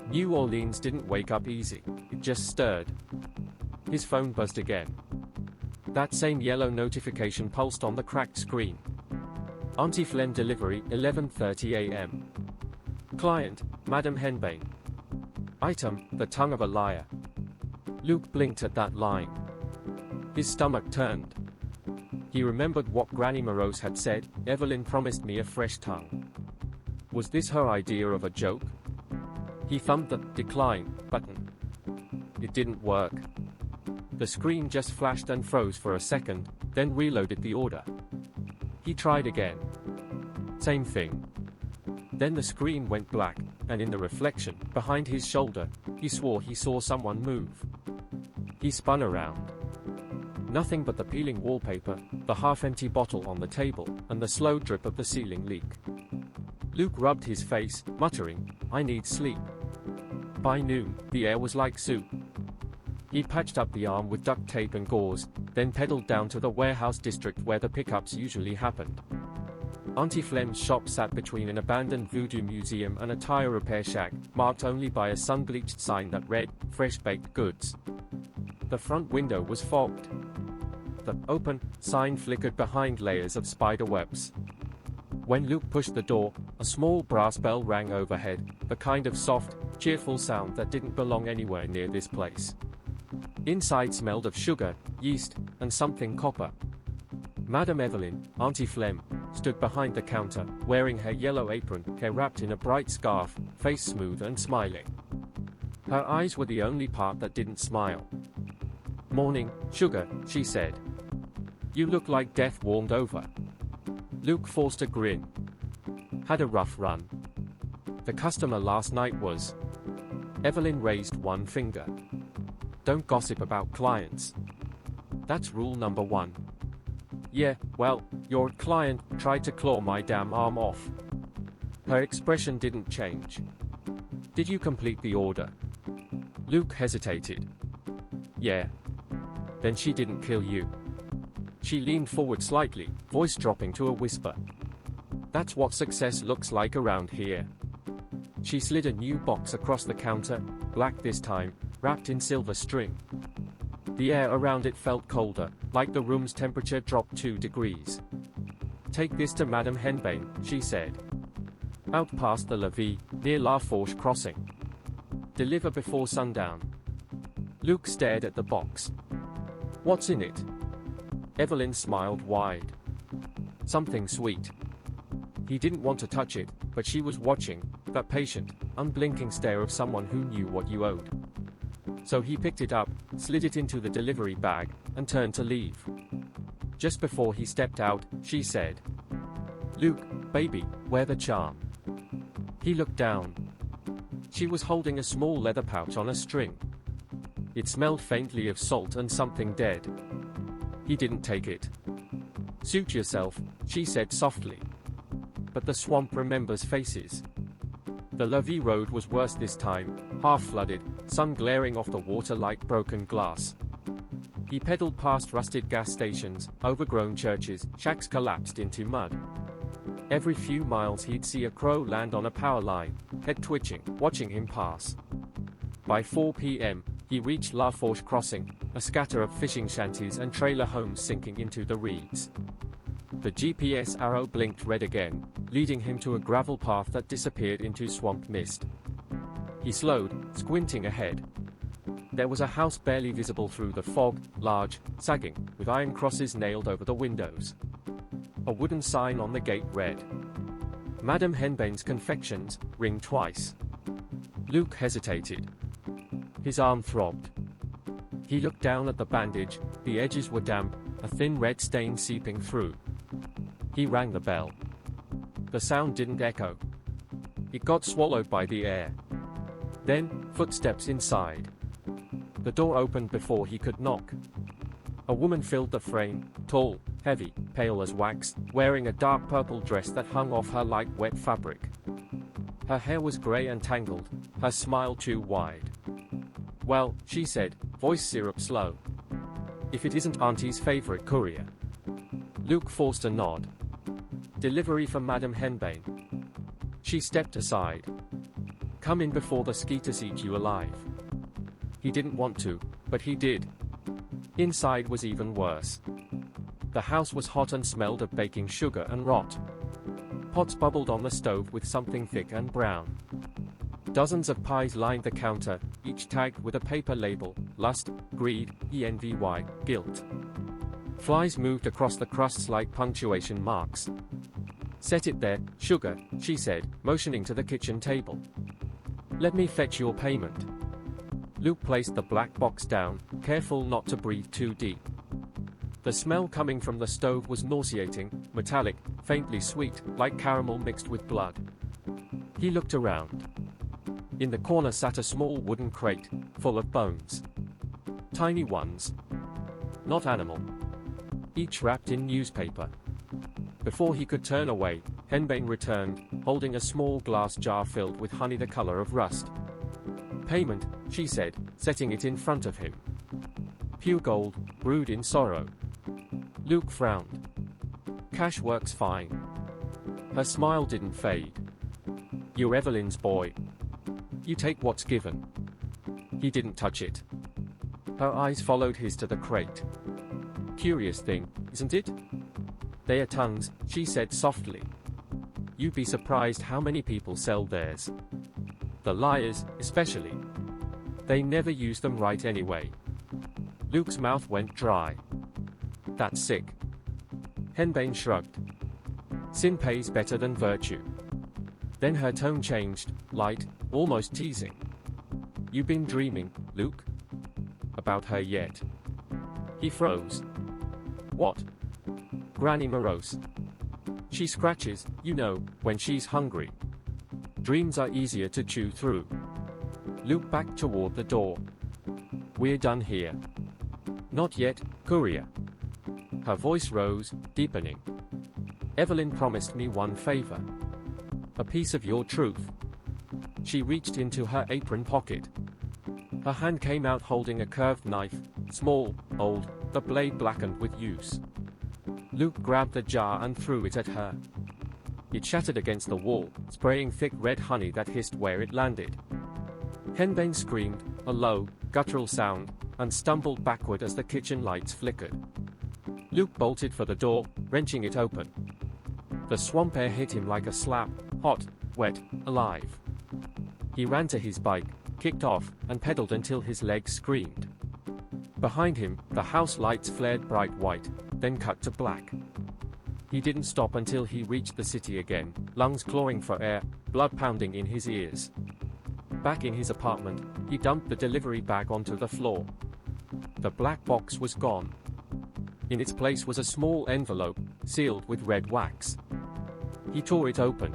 New Orleans didn't wake up easy, it just stirred. His phone buzzed again. That same yellow notification pulsed on the cracked screen. Auntie Flem delivery, 11:30 a.m. Client, Madame Henbane. Item, the tongue of a liar. Luke blinked at that line. His stomach turned. He remembered what Granny Morose had said, Evelyn promised me a fresh tongue. Was this her idea of a joke? He thumbed the decline button. It didn't work. The screen just flashed and froze for a second, then reloaded the order. He tried again. Same thing. Then the screen went black, and in the reflection, behind his shoulder, he swore he saw someone move. He spun around. Nothing but the peeling wallpaper, the half-empty bottle on the table, and the slow drip of the ceiling leak. Luke rubbed his face, muttering, I need sleep. By noon, the air was like soup. He patched up the arm with duct tape and gauze, then pedaled down to the warehouse district where the pickups usually happened. Auntie Flem's shop sat between an abandoned voodoo museum and a tire repair shack, marked only by a sun-bleached sign that read, Fresh Baked Goods. The front window was fogged. The open sign flickered behind layers of spider webs. When Luke pushed the door, a small brass bell rang overhead, the kind of soft, cheerful sound that didn't belong anywhere near this place. Inside smelled of sugar, yeast, and something copper. Madame Evelyn, Auntie Flem, stood behind the counter, wearing her yellow apron, hair wrapped in a bright scarf, face smooth and smiling. Her eyes were the only part that didn't smile. Morning, sugar, she said. You look like death warmed over. Luke forced a grin. Had a rough run. The customer last night was. Evelyn raised one finger. Don't gossip about clients. That's rule number 1. Yeah, well, your client tried to claw my damn arm off. Her expression didn't change. Did you complete the order? Luke hesitated. Yeah. Then she didn't kill you. She leaned forward slightly, voice dropping to a whisper. That's what success looks like around here. She slid a new box across the counter, black this time, wrapped in silver string. The air around it felt colder, like the room's temperature dropped 2 degrees. Take this to Madame Henbane, she said. Out past the levee, near La Fourche crossing. Deliver before sundown. Luke stared at the box. What's in it? Evelyn smiled wide. Something sweet. He didn't want to touch it, but she was watching, that patient, unblinking stare of someone who knew what you owed. So he picked it up, slid it into the delivery bag, and turned to leave. Just before he stepped out, she said, Luke, baby, wear the charm. He looked down. She was holding a small leather pouch on a string. It smelled faintly of salt and something dead. He didn't take it. Suit yourself, she said softly. But the swamp remembers faces. The levee road was worse this time, half flooded, sun glaring off the water like broken glass. He pedaled past rusted gas stations, overgrown churches, shacks collapsed into mud. Every few miles he'd see a crow land on a power line, head twitching, watching him pass. By 4 p.m., he reached La Forge Crossing, a scatter of fishing shanties and trailer homes sinking into the reeds. The GPS arrow blinked red again, leading him to a gravel path that disappeared into swamp mist. He slowed, squinting ahead. There was a house barely visible through the fog, large, sagging, with iron crosses nailed over the windows. A wooden sign on the gate read, "Madame Henbane's Confections, ring twice." Luke hesitated. His arm throbbed. He looked down at the bandage, the edges were damp, a thin red stain seeping through. He rang the bell. The sound didn't echo. It got swallowed by the air. Then, footsteps inside. The door opened before he could knock. A woman filled the frame, tall, heavy, pale as wax, wearing a dark purple dress that hung off her like wet fabric. Her hair was gray and tangled, her smile too wide. "Well," she said, voice syrup slow. "If it isn't Auntie's favorite courier." Luke forced a nod. "Delivery for Madame Henbane." She stepped aside. "Come in before the skeeters eat you alive." He didn't want to, but he did. Inside was even worse. The house was hot and smelled of baking sugar and rot. Pots bubbled on the stove with something thick and brown. Dozens of pies lined the counter, each tagged with a paper label, lust, greed, envy, guilt. Flies moved across the crusts like punctuation marks. "Set it there, sugar," she said, motioning to the kitchen table. "Let me fetch your payment." Luke placed the black box down, careful not to breathe too deep. The smell coming from the stove was nauseating, metallic, faintly sweet, like caramel mixed with blood. He looked around. In the corner sat a small wooden crate, full of bones. Tiny ones. Not animal. Each wrapped in newspaper. Before he could turn away, Henbane returned, holding a small glass jar filled with honey the color of rust. "Payment," she said, setting it in front of him. "Pure gold, brewed in sorrow." Luke frowned. "Cash works fine." Her smile didn't fade. "You're Evelyn's boy. You take what's given." He didn't touch it. Her eyes followed his to the crate. "Curious thing, isn't it? They are tongues," she said softly. "You'd be surprised how many people sell theirs. The liars, especially. They never use them right anyway." Luke's mouth went dry. "That's sick." Henbane shrugged. "Sin pays better than virtue." Then her tone changed, light, almost teasing. "You been dreaming, Luke? About her yet?" He froze. "What?" "Granny morose. She scratches, you know, when she's hungry. Dreams are easier to chew through." Luke backed toward the door. "We're done here." "Not yet, Courier." Her voice rose, deepening. "Evelyn promised me one favor. A piece of your truth." She reached into her apron pocket. Her hand came out holding a curved knife, small, old, the blade blackened with use. Luke grabbed the jar and threw it at her. It shattered against the wall, spraying thick red honey that hissed where it landed. Henbane screamed, a low, guttural sound, and stumbled backward as the kitchen lights flickered. Luke bolted for the door, wrenching it open. The swamp air hit him like a slap, hot, wet, alive. He ran to his bike, kicked off, and pedaled until his legs screamed. Behind him, the house lights flared bright white, then cut to black. He didn't stop until he reached the city again, lungs clawing for air, blood pounding in his ears. Back in his apartment, he dumped the delivery bag onto the floor. The black box was gone. In its place was a small envelope, sealed with red wax. He tore it open.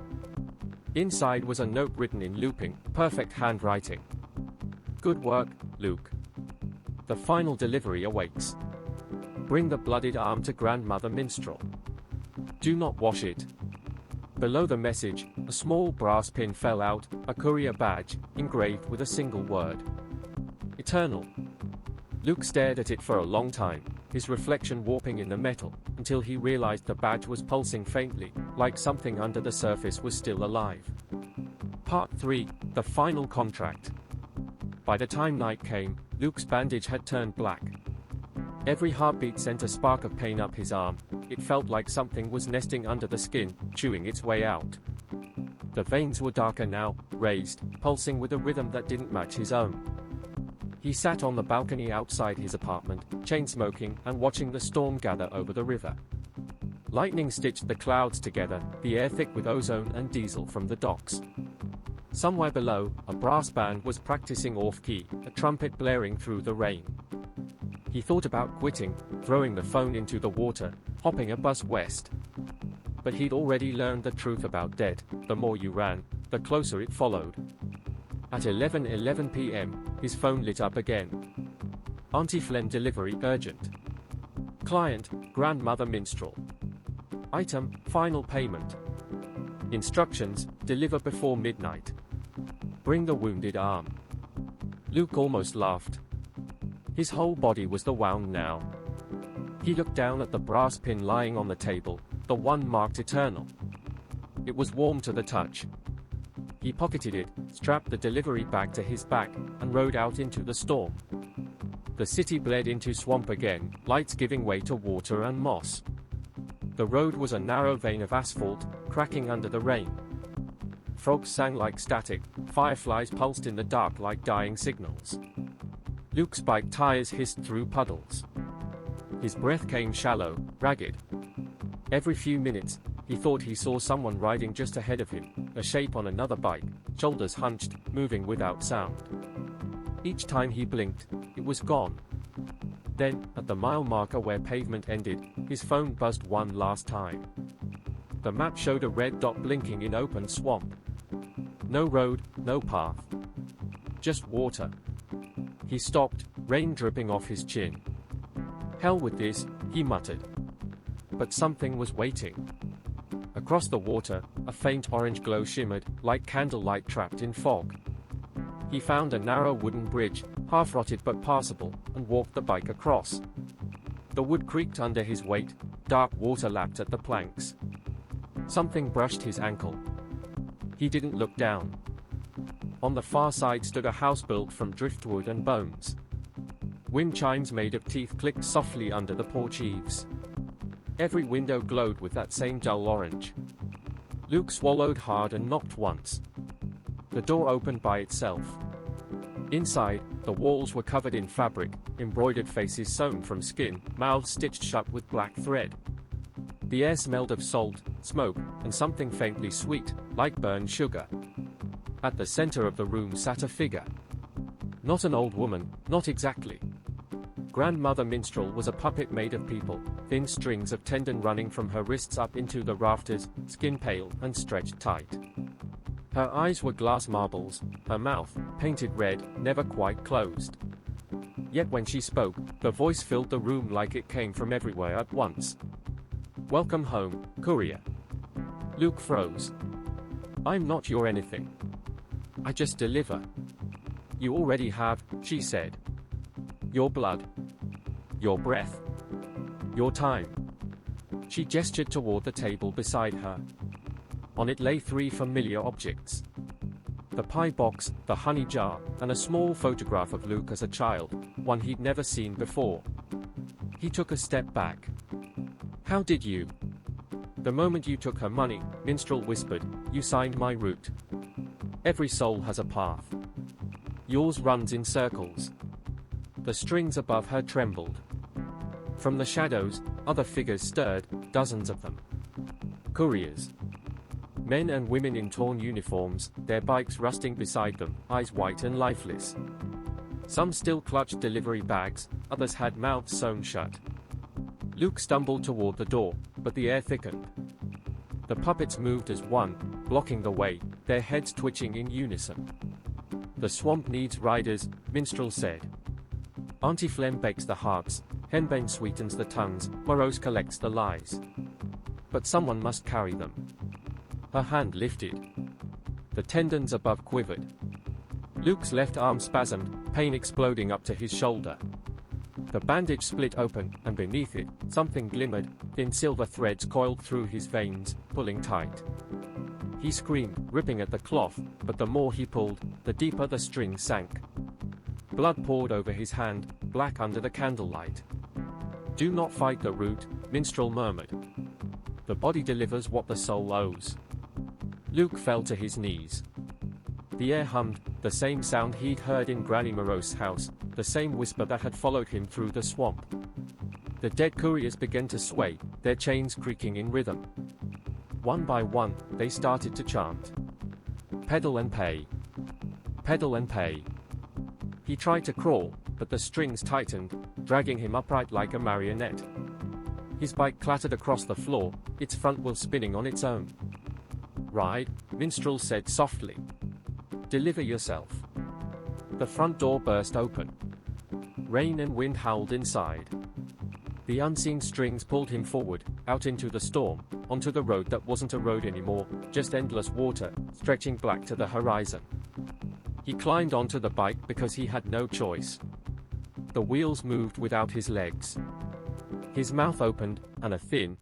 Inside was a note written in looping, perfect handwriting. "Good work, Luke. The final delivery awaits. Bring the bloodied arm to Grandmother Minstrel. Do not wash it." Below the message, a small brass pin fell out, a courier badge, engraved with a single word. Eternal. Luke stared at it for a long time, his reflection warping in the metal, until he realized the badge was pulsing faintly, like something under the surface was still alive. Part 3, The Final Contract. By the time night came, Luke's bandage had turned black. Every heartbeat sent a spark of pain up his arm. It felt like something was nesting under the skin, chewing its way out. The veins were darker now, raised, pulsing with a rhythm that didn't match his own. He sat on the balcony outside his apartment, chain-smoking and watching the storm gather over the river. Lightning stitched the clouds together, the air thick with ozone and diesel from the docks. Somewhere below, a brass band was practicing off-key, a trumpet blaring through the rain. He thought about quitting, throwing the phone into the water, hopping a bus west. But he'd already learned the truth about debt: the more you ran, the closer it followed. At 11:11 p.m., his phone lit up again. Auntie Flem delivery urgent. Client, Grandmother Minstrel. Item, final payment. Instructions, deliver before midnight. Bring the wounded arm. Luke almost laughed. His whole body was the wound now. He looked down at the brass pin lying on the table, the one marked eternal. It was warm to the touch. He pocketed it, strapped the delivery bag to his back, and rode out into the storm. The city bled into swamp again, lights giving way to water and moss. The road was a narrow vein of asphalt, cracking under the rain. Frogs sang like static, fireflies pulsed in the dark like dying signals. Luke's bike tires hissed through puddles. His breath came shallow, ragged. Every few minutes, he thought he saw someone riding just ahead of him, a shape on another bike, shoulders hunched, moving without sound. Each time he blinked, it was gone. Then, at the mile marker where pavement ended, his phone buzzed one last time. The map showed a red dot blinking in open swamp. No road, no path. Just water. He stopped, rain dripping off his chin. Hell with this, he muttered. But something was waiting. Across the water, a faint orange glow shimmered, like candlelight trapped in fog. He found a narrow wooden bridge, half-rotted but passable, and walked the bike across. The wood creaked under his weight, dark water lapped at the planks. Something brushed his ankle. He didn't look down. On the far side stood a house built from driftwood and bones. Wind chimes made of teeth clicked softly under the porch eaves. Every window glowed with that same dull orange. Luke swallowed hard and knocked once. The door opened by itself. Inside, the walls were covered in fabric, embroidered faces sewn from skin, mouths stitched shut with black thread. The air smelled of salt, smoke, and something faintly sweet, like burned sugar. At the center of the room sat a figure. Not an old woman, not exactly. Grandmother Minstrel was a puppet made of people, thin strings of tendon running from her wrists up into the rafters, skin pale and stretched tight. Her eyes were glass marbles, her mouth, painted red, never quite closed. Yet when she spoke, the voice filled the room like it came from everywhere at once. Welcome home, Courier. Luke froze. I'm not your anything. I just deliver. You already have, she said. Your blood. Your breath. Your time. She gestured toward the table beside her. On it lay 3 familiar objects. The pie box, the honey jar, and a small photograph of Luke as a child, one he'd never seen before. He took a step back. How did you? The moment you took her money, Minstrel whispered, you signed my route. Every soul has a path. Yours runs in circles. The strings above her trembled. From the shadows, other figures stirred, dozens of them. Couriers. Men and women in torn uniforms, their bikes rusting beside them, eyes white and lifeless. Some still clutched delivery bags, others had mouths sewn shut. Luke stumbled toward the door, but the air thickened. The puppets moved as one, blocking the way, their heads twitching in unison. The swamp needs riders, Minstrel said. Auntie Flem bakes the hearts, Henbane sweetens the tongues, Morose collects the lies. But someone must carry them. Her hand lifted. The tendons above quivered. Luke's left arm spasmed, pain exploding up to his shoulder. The bandage split open, and beneath it, something glimmered, thin silver threads coiled through his veins, pulling tight. He screamed, ripping at the cloth, but the more he pulled, the deeper the string sank. Blood poured over his hand, black under the candlelight. "Do not fight the root," Minstrel murmured. "The body delivers what the soul owes." Luke fell to his knees. The air hummed, the same sound he'd heard in Granny Moros's house, the same whisper that had followed him through the swamp. The dead couriers began to sway, their chains creaking in rhythm. One by one, they started to chant. "Pedal and pay. Pedal and pay." He tried to crawl, but the strings tightened, dragging him upright like a marionette. His bike clattered across the floor, its front wheel spinning on its own. "Ride," Minstrel said softly. "Deliver yourself." The front door burst open. Rain and wind howled inside. The unseen strings pulled him forward, out into the storm, onto the road that wasn't a road anymore, just endless water, stretching black to the horizon. He climbed onto the bike because he had no choice. The wheels moved without his legs. His mouth opened, and a thin,